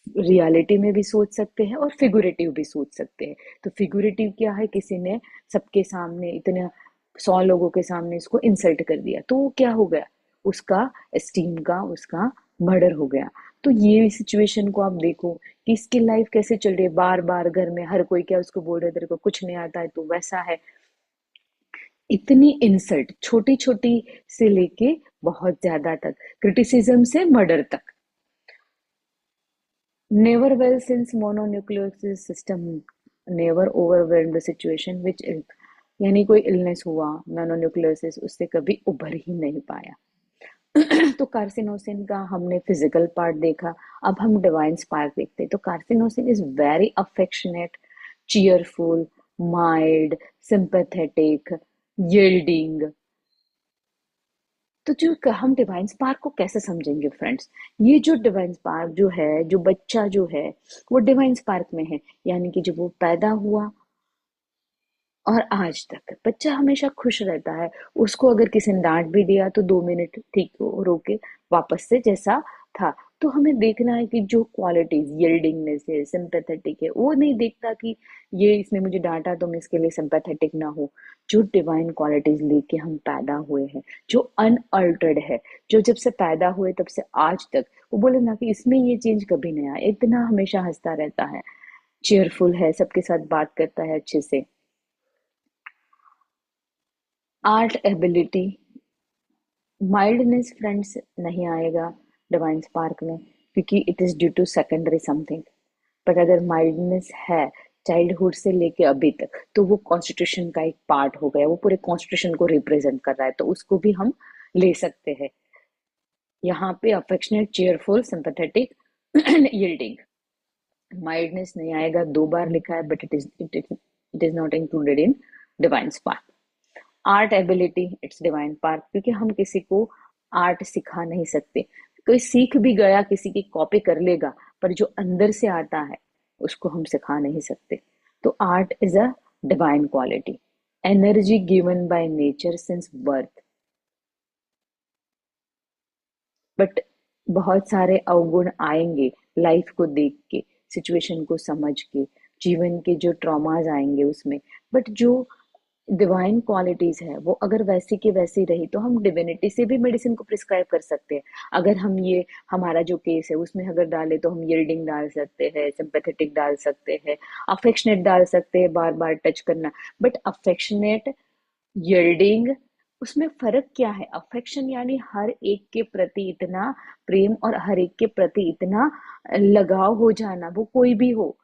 रियलिटी में भी सोच सकते हैं और फिगुरेटिव भी सोच सकते हैं। तो फिगुरेटिव क्या है? किसी ने सबके सामने इतने 100 लोगों के सामने इसको इंसल्ट कर दिया, तो वो क्या हो गया? उसका एस्टीम का, उसका मर्डर हो गया। तो ये सिचुएशन को आप देखो कि इसकी लाइफ कैसे चल रही है। बार बार घर में हर कोई क्या उसको बोल रहा है, तेरे को कुछ नहीं आता है, तो वैसा है। इतनी इंसल्ट, छोटी छोटी से लेके बहुत ज्यादा तक, क्रिटिसिज्म से मर्डर तक। Never well since mononucleosis system never overwhelmed the situation which यानी कोई इलनेस हुआ मोनोन्यूक्लियोसिस, उससे कभी उभर ही नहीं पाया। तो कार्सिनोसिन का हमने फिजिकल पार्ट देखा, अब हम डिवाइन स्पार्क देखते हैं। तो carcinosin is very affectionate, cheerful, mild, sympathetic, yielding. तो जो हम डिवाइन स्पार्क को कैसे समझेंगे फ्रेंड्स? ये जो डिवाइन स्पार्क जो है, जो बच्चा जो है, वो डिवाइन स्पार्क में है। यानी कि जब वो पैदा हुआ और आज तक बच्चा हमेशा खुश रहता है। उसको अगर किसी ने डांट भी दिया तो 2 मिनट ठीक रोके, वापस से जैसा था। तो हमें देखना है कि जो क्वालिटीज यील्डिंगनेस है, सिंपैथेटिक है, वो नहीं देखता कि ये इसने मुझे डांटा तो मैं इसके लिए सिंपैथेटिक ना हो। जो डिवाइन क्वालिटीज लेके हम पैदा हुए हैं, जो अनअल्टर्ड है, जो जब से पैदा हुए तब से आज तक, वो बोले ना कि इसमें ये चेंज कभी नहीं आया, इतना हमेशा हंसता रहता है, चेयरफुल है, सबके साथ बात करता है अच्छे से। आर्ट एबिलिटी, माइल्डनेस फ्रेंड्स नहीं आएगा डिवाइन स्पार्क में, क्योंकि it is due to secondary something. But अगर माइल्डनेस है चाइल्डहुड से लेके अभी तक, तो वो कॉन्स्टिट्यूशन का एक पार्ट हो गया, वो पूरे कॉन्स्टिट्यूशन को रिप्रेजेंट कर रहा है, तो उसको भी हम ले सकते हैं। यहाँ पे affectionate, cheerful, sympathetic, yielding. Mildness नहीं आएगा, 2 बार लिखा है, but it is not included in divine spark. Art ability, it's divine part, क्योंकि हम किसी को आर्ट सिखा नहीं सकते। कोई सीख भी गया, किसी की कॉपी कर लेगा, पर जो अंदर से आता है उसको हम सिखा नहीं सकते। तो art is a divine quality, energy given by nature since birth. But बहुत सारे अवगुण आएंगे लाइफ को देख के, सिचुएशन को समझ के, जीवन के जो ट्रॉमाज आएंगे उसमें। बट जो डिवाइन क्वालिटीज है वो अगर वैसी की वैसी रही, तो हम डिविनिटी से भी मेडिसिन को प्रिस्क्राइब कर सकते हैं। अगर हम ये हमारा जो केस है उसमें अगर डाले, तो हम यील्डिंग डाल सकते हैं, सिंपैथेटिक डाल सकते हैं, अफेक्शनेट डाल सकते हैं, बार बार टच करना। बट अफेक्शनेट, यील्डिंग, उसमें फर्क क्या है? अफेक्शन यानी हर एक के प्रति इतना प्रेम और हर एक के प्रति इतना लगाव हो जाना, वो कोई भी हो।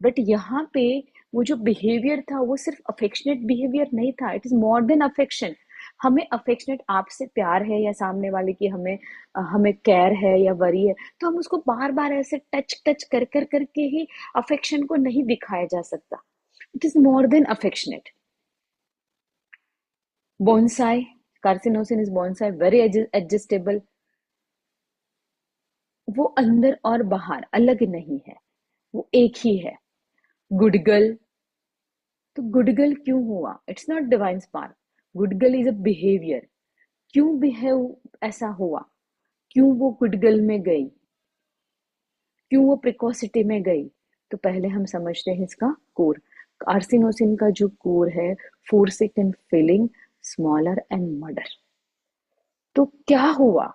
बट यहाँ पे वो जो बिहेवियर था वो सिर्फ अफेक्शनेट बिहेवियर नहीं था, it is more than affection. हमें अफेक्शनेट, आपसे प्यार है या सामने वाले की हमें हमें केयर है या वरी है, तो हम उसको बार बार ऐसे टच टच कर कर करके ही अफेक्शन को नहीं दिखाया जा सकता। It is more than affectionate. Bonsai, carcinosin is bonsai, very adjustable. वो अंदर और बाहर अलग नहीं है, वो एक ही है. गुडगल, तो गुडगल क्यों हुआ? It's not divine spark. गुडगल इज अ बिहेवियर. क्यों बिहेव ऐसा हुआ? क्यों वो गुडगल में गई? क्यों वो प्रिकॉसिटी में गई? तो पहले हम समझते हैं इसका कोर. कार्सिनोसिन का जो कोर है, फोर्सिक and feeling, smaller and murder. तो क्या हुआ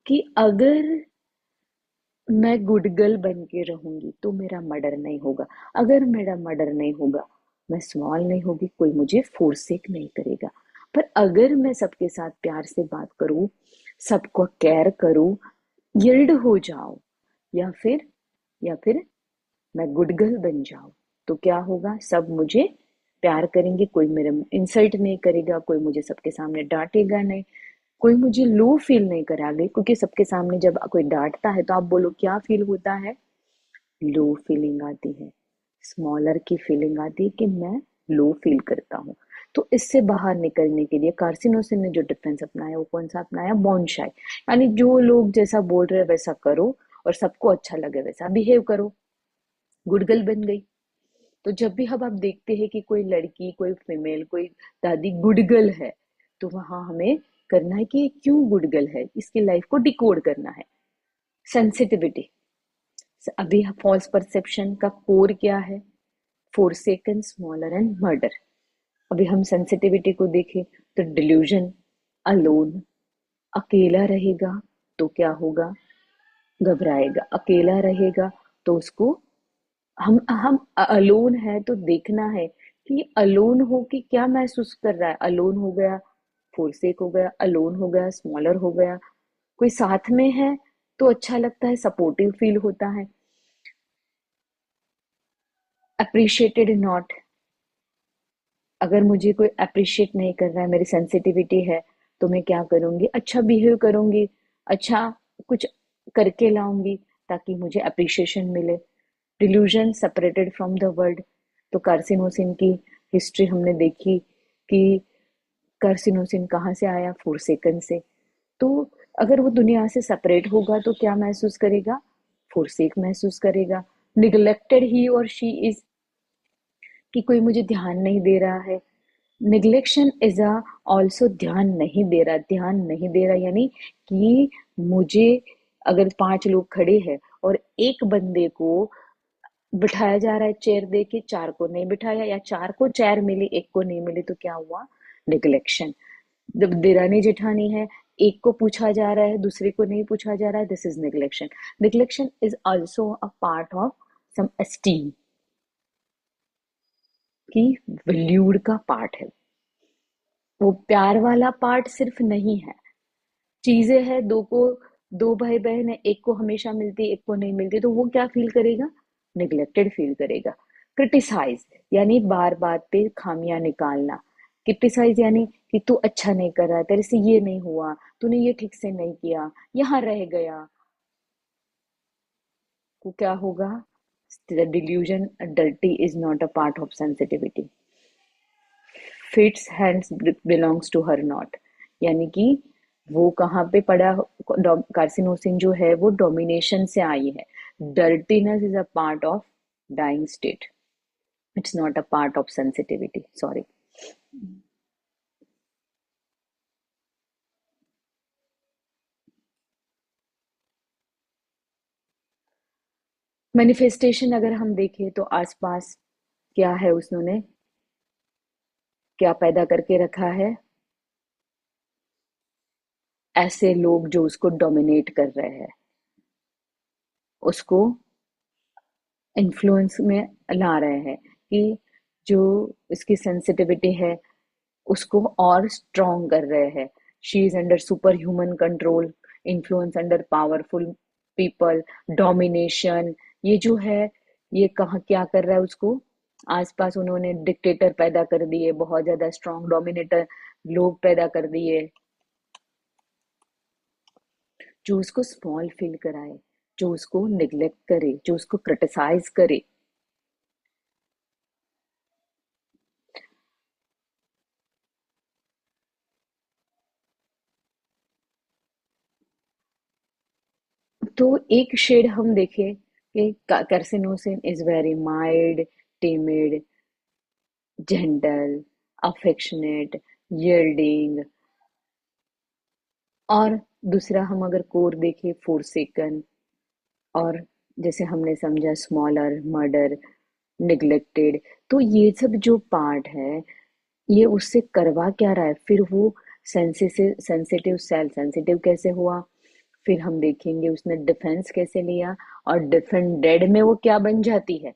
कि अगर मैं गुड गर्ल बन के रहूंगी तो मेरा मर्डर नहीं होगा. अगर मेरा मर्डर नहीं होगा, मैं स्मॉल नहीं होगी, कोई मुझे फोर्सेक नहीं करेगा. पर अगर मैं सबके साथ प्यार से बात करूं, सबको केयर करूं, यील्ड हो जाऊं, या फिर या फिर मैं गुड गर्ल बन जाऊं, तो क्या होगा? सब मुझे प्यार करेंगे, कोई मेरे इंसल्ट नहीं करेगा, कोई मुझे सबके सामने डांटेगा नहीं, कोई मुझे लो फील नहीं करागे. क्योंकि सबके सामने जब कोई डांटता है तो आप बोलो क्या फील होता है? लो फीलिंग आती है, स्मॉलर की फीलिंग आती है कि मैं लो फील करता हूँ. तो इससे बाहर निकलने के लिए कार्सिनोसिन ने जो डिफेंस अपनाया, वो कौन सा अपनाया? बॉन्शाई. यानी जो लोग जैसा बोल रहे हैं वैसा करो, और सबको अच्छा लगे वैसा बिहेव करो. गुडगर्ल बन गई. तो जब भी अब आप देखते हैं कि कोई लड़की, कोई फीमेल, कोई दादी गुडगर्ल है, तो वहां हमें करना है कि ये क्यों गुडगर्ल है, इसकी लाइफ को डिकोड करना है. सेंसिटिविटी. अभी फॉल्स परसेप्शन का कोर क्या है? Forsaken, smaller and murder. अभी हम सेंसिटिविटी को देखें तो डिल्यूजन, अलोन. अकेला रहेगा तो क्या होगा? घबराएगा. अकेला रहेगा तो उसको, हम अलोन है तो देखना है कि अलोन हो के क्या महसूस कर रहा है. अलोन हो गया, फोरसेक हो गया, अलोन हो गया, स्मॉलर हो गया. कोई साथ में है तो अच्छा लगता है, सपोर्टिव फील होता है. Appreciated not. अगर मुझे कोई अप्रिशिएट नहीं कर रहा है, मेरी सेंसिटिविटी है, तो मैं क्या करूंगी? अच्छा बिहेव करूंगी, अच्छा कुछ करके लाऊंगी ताकि मुझे अप्रिशिएशन मिले. Delusion, separated from the world. तो कार्सिनोसिन की हिस्ट्री हमने देखी कि कार्सिनोसिन कहाँ से आया? फोरसेकन से. तो अगर वो दुनिया से सेपरेट होगा तो क्या महसूस करेगा? फोरसेक महसूस करेगा. निग्लेक्टेड ही और शी इज, कि कोई मुझे ध्यान नहीं दे रहा है. निग्लेक्शन इज अ ऑल्सो ध्यान नहीं दे रहा. ध्यान नहीं दे रहा यानी कि मुझे, अगर 5 लोग खड़े हैं और एक बंदे को बिठाया जा रहा है चेयर दे के, 4 को नहीं बिठाया, या 4 को चेयर मिली, 1 को नहीं मिली, तो क्या हुआ? निग्लेक्शन. जब देरानी जेठानी है, एक को पूछा जा रहा है, दूसरे को नहीं पूछा जा रहा है, this is neglection. Neglection is also a part of some esteem, की वैल्यूड का पार्ट है. वो प्यार वाला पार्ट सिर्फ नहीं है. चीजें है, दो भाई बहन है, एक को हमेशा मिलती, एक को नहीं मिलती, तो वो क्या फील करेगा? निग्लेक्टेड फील करेगा. क्रिटिसाइज यानी बार बात पे खामियां निकालना. क्रिटिसाइज यानी कि तू अच्छा नहीं कर रहा, तेरे से ये नहीं हुआ, तूने ये ठीक से नहीं किया, यहाँ रह गया. को क्या होगा? The delusion adulty is not a part of sensitivity. Fits hands belongs to her not. यानी कि वो कहाँ पे पड़ा? कार्सिनोसिन जो है वो डोमिनेशन से आई है. Dirtiness is a part of dying state. It's not a part of sensitivity, sorry. Manifestation अगर हम देखें तो आसपास क्या है, उसने क्या पैदा करके रखा है? ऐसे लोग जो उसको डोमिनेट कर रहे हैं, उसको इन्फ्लुएंस में ला रहे हैं, कि जो इसकी सेंसिटिविटी है उसको और स्ट्रॉन्ग कर रहे हैं. She is under super human control, influence under powerful people, domination. ये जो है, ये कहाँ क्या कर रहा है उसको? आसपास उन्होंने डिक्टेटर पैदा कर दिए, बहुत ज्यादा स्ट्रॉन्ग डोमिनेटर लोग पैदा कर दिए, जो उसको स्मॉल फील कराए, जो उसको निग्लेक्ट करे, जो उसको क्रिटिसाइज करे. तो एक शेड हम देखें कि carcinosin is very mild, timid, gentle, affectionate, yielding. और दूसरा हम अगर कोर देखें, फोरसेकन, और जैसे हमने समझा स्मॉलर, मर्डर, निग्लेक्टेड। तो ये सब जो पार्ट है, ये उससे करवा क्या रहा है? फिर वो सेंसिटिव सेंसिटिव सेल सेंसिटिव कैसे हुआ? फिर हम देखेंगे उसने डिफेंस कैसे लिया, और डिफेंडेड में वो क्या बन जाती है।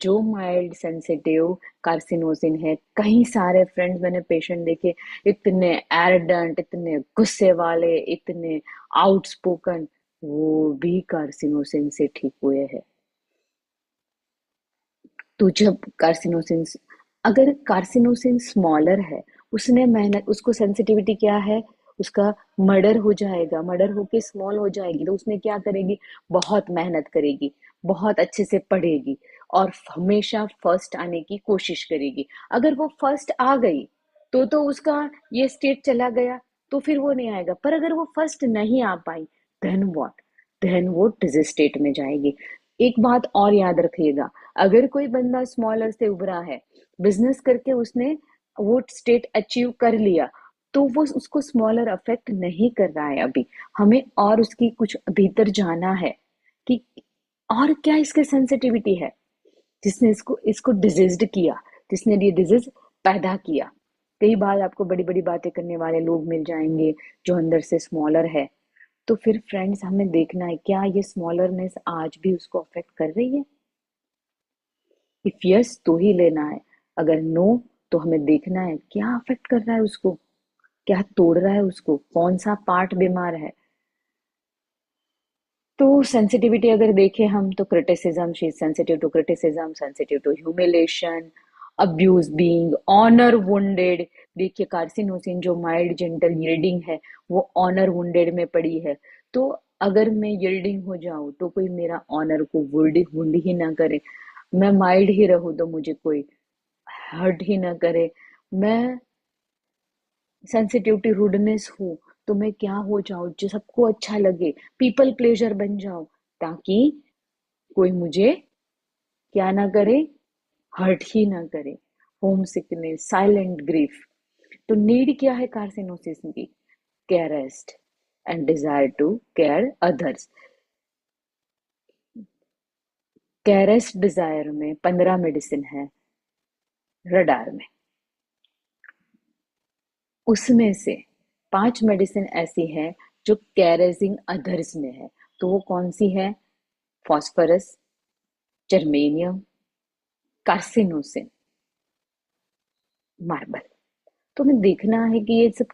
जो माइल्ड सेंसिटिव कार्सिनोसिन है, कई सारे फ्रेंड्स मैंने पेशेंट देखे, इतने एरडेंट, इतने गुस्से वाले, इतने आउटस्पोकन, वो भी कार्सिनोसिन से ठीक हुए हैं। तो जब कार्सिनोसिन, अगर कार्सिनोसिन स्मॉलर है, उसने मेहनत, उसको सेंसिटिविटी क्या है, उसका मर्डर हो जाएगा, मर्डर होके स्मॉल हो जाएगी, तो उसने क्या करेगी, बहुत मेहनत करेगी, बहुत अच्छे से पढ़ेगी, और हमेशा फर्स्ट आने की कोशिश करेगी। अगर वो फर्स्ट आ गई तो उसका ये स्टेट चला गया, तो फिर वो नहीं आएगा। पर अगर वो फर्स्ट नहीं आ पाई, देन व्हाट, देन वो डिजीज स्टेट में जाएगी। एक बात और याद रखिएगा, अगर कोई बंदा स्मॉलर से उभरा है, बिजनेस करके उसने वो स्टेट अचीव कर लिया, तो वो उसको स्मॉलर अफेक्ट नहीं कर रहा है अभी। हमें और उसकी कुछ भीतर जाना है कि और क्या इसके सेंसिटिविटी है, जिसने इसको इसको डिजीज्ड किया, जिसने ये डिजीज पैदा किया। कई बार आपको बड़ी बड़ी बातें करने वाले लोग मिल जाएंगे जो अंदर से स्मॉलर है। तो फिर फ्रेंड्स, हमें देखना है क्या ये स्मॉलरनेस आज भी उसको अफेक्ट कर रही है। इफ यस तो ही लेना है, अगर नो तो हमें देखना है क्या अफेक्ट कर रहा है उसको, क्या तोड़ रहा है उसको, कौन सा पार्ट बीमार है। तो सेंसिटिविटी अगर देखें हम, तो criticism, she is sensitive to criticism, sensitive to humiliation, abuse, being honour wounded. देखिए कार्सिनोसिन जो माइल्ड जेंटल यील्डिंग है, वो ऑनर वुंडेड में पड़ी है। तो अगर मैं यील्डिंग हो जाऊं तो कोई मेरा ऑनर को वुंड वुंड ही ना करे, मैं माइल्ड ही रहूं तो मुझे कोई हर्ट ही ना करे, मैं सेंसिटिविटी रूडनेस हो तो मैं क्या हो जाऊं, जो सबको अच्छा लगे, पीपल प्लेजर बन जाऊं, ताकि कोई मुझे क्या ना करे, हर्ट ही ना करे। Homesickness, silent grief. तो नीड क्या है कार्सिनोसिस की? Caressed and desire to care others. Caressed desire में 15 मेडिसिन है रडार में, उसमें से 5 मेडिसिन ऐसी है जो केयरेजिंग अदर्स में है। तो वो कौन सी है? Phosphorus, germanium, carcinosin, marble. तो हमें देखना है कि ये सब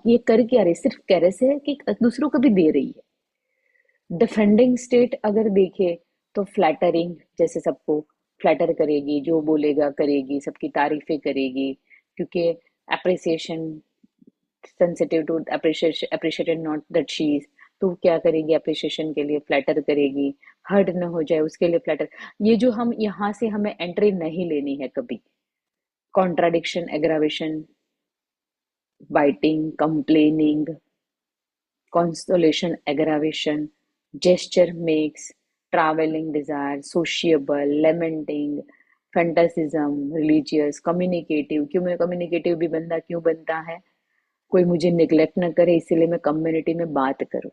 ये कर क्या रही है, सिर्फ कैरेस है कि दूसरों को भी दे रही है। डिफेंडिंग स्टेट अगर देखे तो फ्लैटरिंग, जैसे सबको फ्लैटर करेगी, जो बोलेगा करेगी, सबकी तारीफें करेगी, क्योंकि appreciation, sensitive to appreciation, appreciated not that she is. तो क्या करेगी, अप्रिशिएशन के लिए फ्लैटर करेगी, हर्ट न हो जाए उसके लिए फ्लैटर। ये जो हम यहाँ से हमें एंट्री नहीं लेनी है कभी। Contradiction, aggravation, biting, complaining, consolation, aggravation, gesture makes, traveling desire, sociable, lamenting, fantasism, religious, communicative। क्यों मैं communicative भी बंदा क्यों बनता है? कोई मुझे निग्लेक्ट ना करे, इसीलिए मैं कम्युनिटी में बात करूं।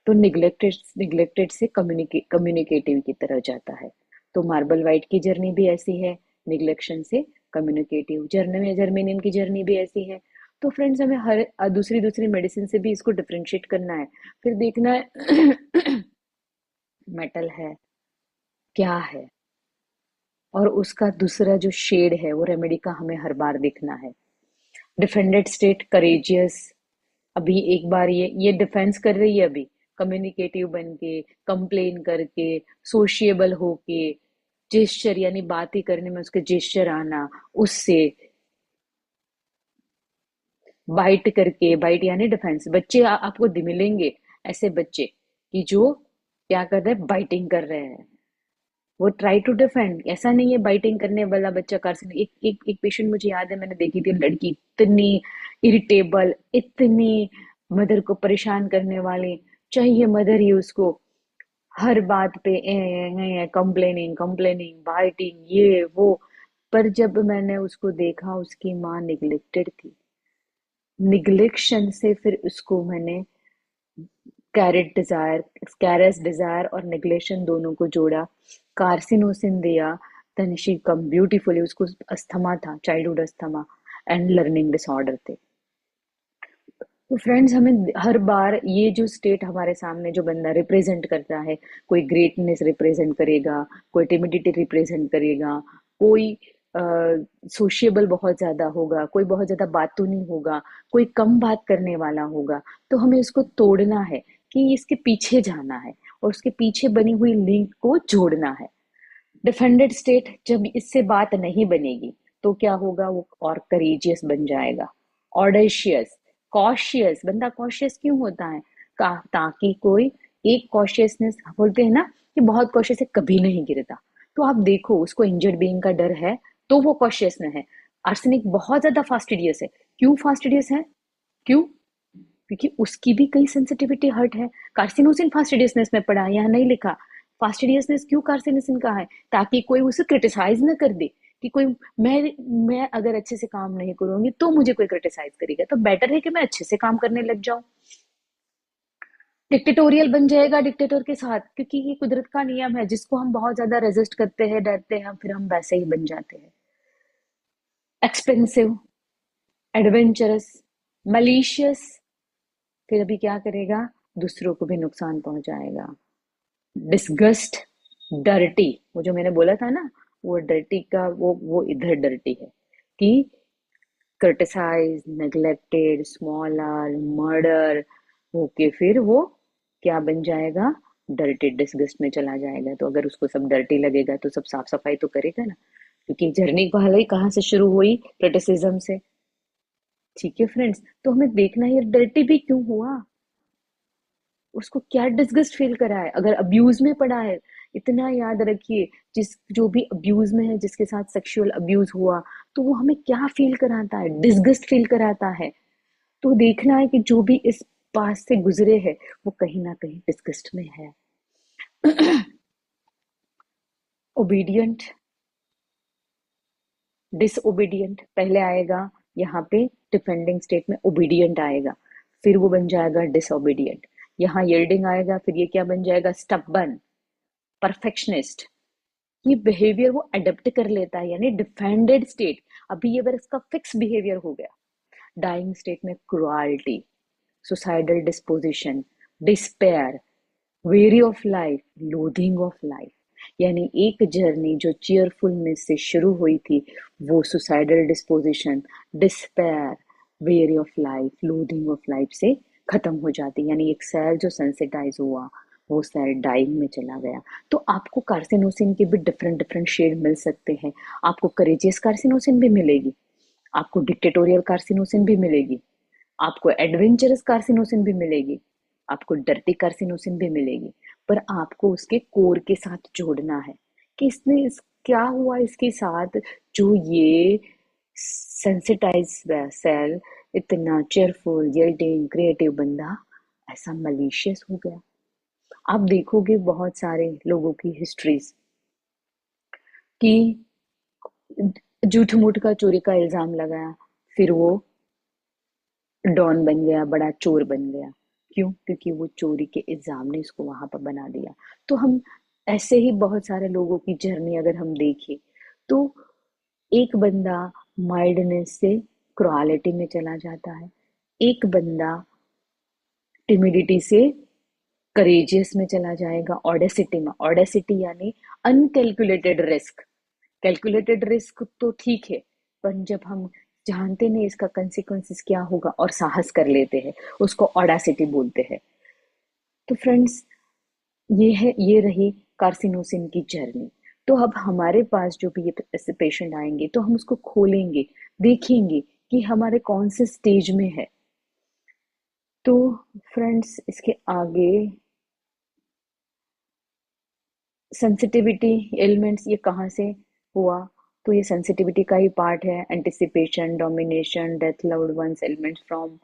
तो निग्लेक्टेड निग्लेक्टेड से कम्युनिकेटिव की तरह जाता है। तो मार्बल वाइट की जर्नी भी ऐसी है, निग्लेक्शन से कम्युनिकेटिव। जर्नी में जर्मेनियन की जर्नी भी ऐसी है। तो फ्रेंड्स, हमें हर दूसरी दूसरी मेडिसिन से भी इसको डिफ्रेंशिएट करना है। फिर देखना है मेटल है क्या है, और उसका दूसरा जो शेड है वो रेमेडी का हमें हर बार देखना है। डिफेंडेड स्टेट, करेजियस, अभी एक बार ये डिफेंस कर रही है अभी, कम्युनिकेटिव बन के, कंप्लेन करके, सोशिएबल होके, जेस्चर यानी बात ही करने में उसके जेस्चर आना, उससे बाइट करके, बाइट यानी डिफेंस। बच्चे आपको मिलेंगे ऐसे बच्चे कि जो क्या कर रहे हैं, बाइटिंग कर रहे हैं, वो ट्राई टू डिफेंड। ऐसा नहीं है बाइटिंग करने वाला बच्चा कार्सिन। एक पेशेंट मुझे याद है, मैंने देखी थी, लड़की इतनी इरिटेबल, इतनी मदर को परेशान करने वाली, चाहिए मदर ही उसको, हर बात पे कंप्लेनिंग कंप्लेनिंग बाइटिंग ये वो। पर जब मैंने उसको देखा, उसकी माँ निग्लेक्टेड थी। निग्लेक्शन से फिर उसको मैंने कैरेट डिजायर, कैरस डिजायर और निग्लेशन दोनों को जोड़ा, कार्सिनोसिन दिया। Then she come beautifully. उसको अस्थमा था, childhood asthma and learning disorder थे। तो फ्रेंड्स, हमें हर बार ये जो स्टेट हमारे सामने जो बंदा रिप्रेजेंट करता है, कोई ग्रेटनेस रिप्रेजेंट करेगा, कोई टिमिडिटी रिप्रेजेंट करेगा, कोई सोशिएबल बहुत ज्यादा होगा, कोई बहुत ज्यादा बातूनी होगा, कोई कम बात करने वाला होगा, तो हमें इसको तोड़ना है, कि इसके पीछे जाना है और उसके पीछे बनी हुई लिंक को जोड़ना है। डिफेंडेड स्टेट जब इससे बात नहीं बनेगी, तो क्या होगा, वो और करेजियस बन जाएगा, ऑडेशियस, कॉशियस। बंदा कॉशियस क्यों होता है? ताकि कोई एक कॉशियसनेस, बोलते हैं ना कि बहुत कॉशियस है कभी नहीं गिरता। तो आप देखो, उसको इंजर्ड बीइंग का डर है, तो वो कॉशियस में है। आर्सेनिक बहुत ज्यादा फास्टिडियस है। क्यों फास्टिडियस है? क्यों? क्योंकि उसकी भी कई सेंसिटिविटी हर्ट है। कार्सिनोसिन फास्टिडियसनेस में पढ़ा, यहाँ नहीं लिखा। फास्टिडियसनेस क्यों कार्सिनोसिन का है? ताकि कोई उसे क्रिटिसाइज ना कर दे, कि कोई, मैं अगर अच्छे से काम नहीं करूंगी तो मुझे कोई क्रिटिसाइज करेगा, तो बेटर है कि मैं अच्छे से काम करने लग जाऊं। डिक्टेटोरियल बन जाएगा डिक्टेटर के साथ, क्योंकि ये कुदरत का नियम है, जिसको हम बहुत ज्यादा रेजिस्ट करते हैं, डरते हैं, फिर हम वैसे ही बन जाते हैं। एक्सपेंसिव, एडवेंचरस, मलिशियस, फिर अभी क्या करेगा, दूसरों को भी नुकसान पहुंचाएगा। डिस्गस्ट, डर्टी, वो जो मैंने बोला था ना, वो डर्टी का वो इधर डर्टी है, कि criticise, neglected, small are, murder होके फिर वो क्या बन जाएगा, डर्टी, डिस्गस्ट में चला जाएगा। तो अगर उसको सब डर्टी लगेगा तो सब साफ सफाई तो करेगा ना, क्योंकि जर्नी पहले ही कहाँ से शुरू हुई, क्रिटिसिज्म से। ठीक है फ्रेंड्स, तो हमें देखना है ये डर्टी भी क्यों हुआ, उसको क्या डिस्गस्ट फील करा है। अगर अब्यूज में पड़ा है, इतना याद रखिए, जिस जो भी अब्यूज में है, जिसके साथ सेक्सुअल अब्यूज हुआ, तो वो हमें क्या फील कराता है, डिस्गस्ट फील कराता है। तो देखना है कि जो भी इस पास से गुजरे है, वो कहीं ना कहीं डिस्गस्ट में है। ओबीडियंट, डिसओबीडियंट पहले आएगा, यहाँ पे डिफेंडिंग स्टेट में ओबीडियंट आएगा, फिर वो बन जाएगा डिसओबीडियंट। यहाँ यील्डिंग आएगा, फिर ये क्या बन जाएगा, स्टबन, परफेक्शनिस्ट। ये बिहेवियर वो अडेप्ट कर लेता है, यानी डिफेंडेड स्टेट। अभी ये अगर इसका फिक्स बिहेवियर हो गया, डाइंग स्टेट में cruelty, suicidal disposition, despair, very of life, loathing of life. यानी एक जर्नी जो चीयरफुलनेस से शुरू हुई थी, वो suicidal disposition, despair, very of life, loathing of life से खत्म हो जाती। यानी एक सेल जो सेंसिटाइज हुआ, वो सेल डाइंग में चला गया। तो आपको कार्सिनोसिन के भी डिफरेंट डिफरेंट शेड मिल सकते हैं। आपको करेजियस कार्सिनोसिन भी मिलेगी, आपको डिक्टेटोरियल कार्सिनोसिन भी मिलेगी, आपको एडवेंचरस कार्सिनोसिन भी मिलेगी, आपको डर्टी कार्सिनोसिन भी मिलेगी। पर आपको उसके कोर के साथ जोड़ना है, कि इसने क्या हुआ इसके साथ, जो ये सेंसिटाइज सेल, इतना चेयरफुल, यील्डिंग, क्रिएटिव बंदा ऐसा मलिशियस हो गया। आप देखोगे बहुत सारे लोगों की हिस्ट्रीज, कि झूठ मूठ का चोरी का इल्जाम लगाया, फिर वो डॉन बन गया, बड़ा चोर बन गया। क्यों? क्योंकि वो चोरी के इल्जाम ने इसको वहां पर बना दिया। तो हम ऐसे ही बहुत सारे लोगों की जर्नी अगर हम देखें, तो एक बंदा माइल्डनेस से क्रुएलिटी में चला जाता है, एक बंदा टिमिडिटी से करेजियस में चला जाएगा, ऑडेसिटी में। ऑडेसिटी यानी अनकैलकुलेटेड रिस्क। कैलकुलेटेड रिस्क तो ठीक है, पर जब हम जानते नहीं इसका कंसिक्वेंसेस क्या होगा और साहस कर लेते हैं, उसको ऑडासिटी बोलते हैं। तो फ्रेंड्स, ये रही कार्सिनोसिन की जर्नी। तो अब हमारे पास जो भी ये ऐसे पेशेंट आएंगे, तो हम उसको खोलेंगे, देखेंगे कि हमारे कौन से स्टेज में है। तो फ्रेंड्स, इसके आगे सेंसिटिविटी एलिमेंट्स ये कहाँ से हुआ, तो ये सेंसिटिविटी का ही पार्ट है। Anticipation, domination, death, loved ones, elements from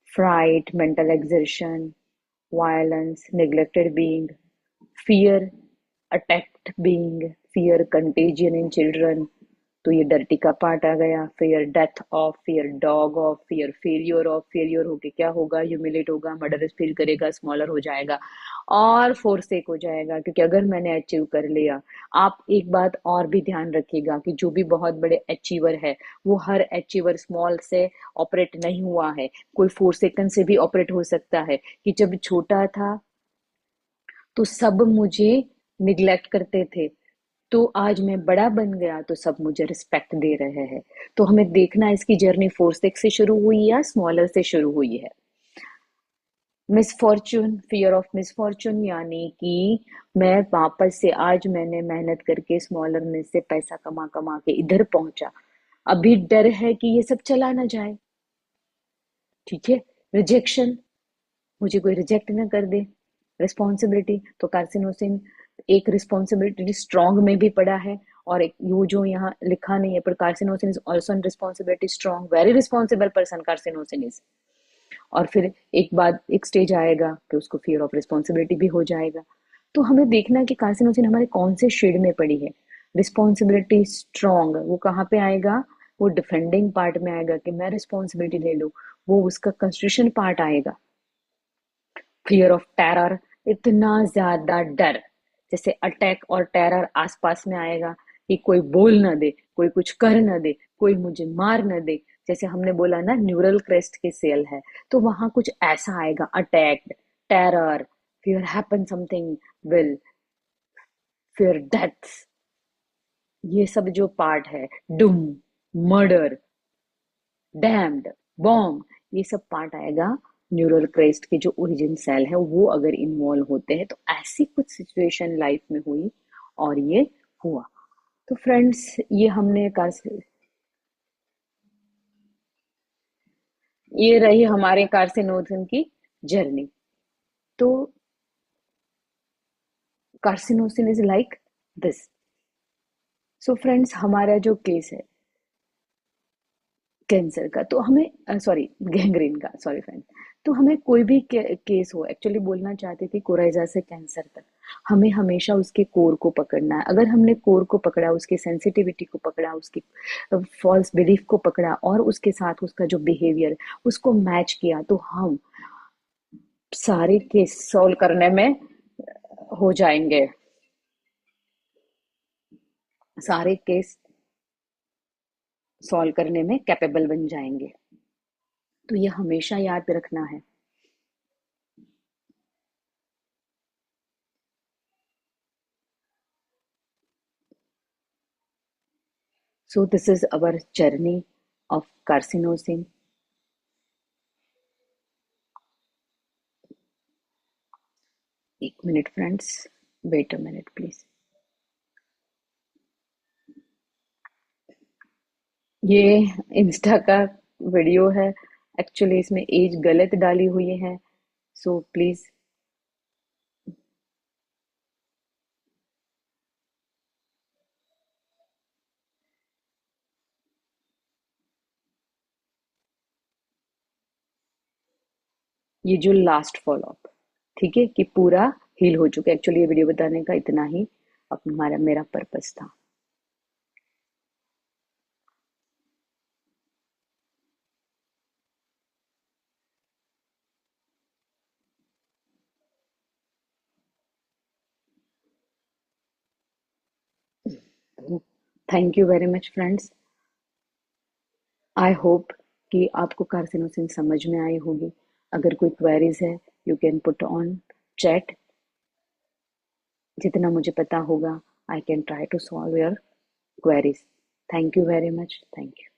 fright, mental exertion, violence, neglected being, fear, attacked being, fear contagion in children. तो ये डर्टी का पार्ट आ गया. Fear death of, fear dog of, fear failure of. Failure होके क्या होगा? Humiliate होगा, murderous feel करेगा, smaller हो जाएगा और फोरसेक हो जाएगा. क्योंकि अगर मैंने अचीव कर लिया, आप एक बात और भी ध्यान रखिएगा कि जो भी बहुत बड़े अचीवर है, वो हर अचीवर स्मॉल से ऑपरेट नहीं हुआ है. कोई 4 सेकंड से भी ऑपरेट हो सकता है. कि जब छोटा था तो सब मुझे निग्लेक्ट करते थे, तो आज मैं बड़ा बन गया तो सब मुझे रिस्पेक्ट दे रहे हैं. तो हमें देखना है इसकी जर्नी 4 6 से शुरू हुई या स्मॉलर से शुरू हुई है. मिसफॉर्चून, फियर ऑफ मिसफॉर्चून, यानी कि मैं वापस से, आज मैंने मेहनत करके स्मॉलर में से पैसा कमा कमा के इधर पहुंचा, अभी डर है कि ये सब चला ना जाए. ठीक है. रिजेक्शन, मुझे कोई रिजेक्ट ना कर दे. रिस्पॉन्सिबिलिटी, तो कार्सिनोसिन एक रिस्पॉन्सिबिलिटी स्ट्रॉन्ग में भी पड़ा है, और एक वो जो यहाँ लिखा नहीं है, पर carcinosin is also in responsibility strong, very responsible person carcinosin is. और फिर एक बाद एक स्टेज आएगा कि उसको फियर ऑफ रिस्पॉन्सिबिलिटी भी हो जाएगा. तो हमें देखना है कि कार्सिनोसिन हमारे कौन से शेड में पड़ी है. रिस्पॉन्सिबिलिटी स्ट्रॉन्ग, वो कहाँ पे आएगा? वो डिफेंडिंग पार्ट में आएगा कि मैं रिस्पॉन्सिबिलिटी ले लूं. वो उसका कंस्टिट्यूशन पार्ट आएगा. फियर ऑफ टेरर, इतना ज्यादा डर, जैसे अटैक और टेरर आसपास में आएगा कि कोई बोल ना दे, कोई कुछ कर ना दे, कोई मुझे मार ना दे. जैसे हमने बोला ना, न्यूरल क्रेस्ट के सेल है, तो वहां कुछ ऐसा आएगा. Attacked, terror, fear happen something will, fear death, ये सब जो पार्ट है, डूम, मर्डर, डैम्ड, बॉम्ब, ये सब पार्ट आएगा. न्यूरल क्रेस्ट के जो ओरिजिन सेल है वो अगर इन्वॉल्व होते हैं, तो ऐसी कुछ सिचुएशन लाइफ में हुई और ये हुआ. तो फ्रेंड्स, ये हमने ये रही हमारे कार्सिनोजन की जर्नी. तो carcinosin is like this. So friends, हमारा जो केस है कैंसर का, तो हमें सॉरी गैंग्रीन का, सॉरी फ्रेंड, तो हमें कोई भी केस हो, एक्चुअली बोलना चाहती थी कोराइजा से कैंसर तक, हमें हमेशा उसके कोर को पकड़ना है. अगर हमने कोर को पकड़ा, उसकी सेंसिटिविटी को पकड़ा, उसकी फॉल्स बिलीफ को पकड़ा, और उसके साथ उसका जो बिहेवियर, उसको मैच किया, तो हम सारे केस सॉल्व करने में हो जाएंगे. सारे केस सॉल्व करने में कैपेबल बन जाएंगे. तो ये हमेशा याद रखना है. So this is our journey of carcinosin. एक minute friends, wait a minute please. ये इंस्टा का वीडियो है, एक्चुअली इसमें एज गलत डाली हुई है, सो प्लीज. ये जो लास्ट फॉलो अप, ठीक है, कि पूरा हील हो चुका है. एक्चुअली ये वीडियो बताने का इतना ही अब हमारा मेरा पर्पस था. Thank you very much friends. I hope कि आपको कार्सिनोसिन समझ में आई होगी. अगर कोई क्वेरीज है, you can put on chat. जितना मुझे पता होगा, I can try to solve your queries. Thank you very much. Thank you.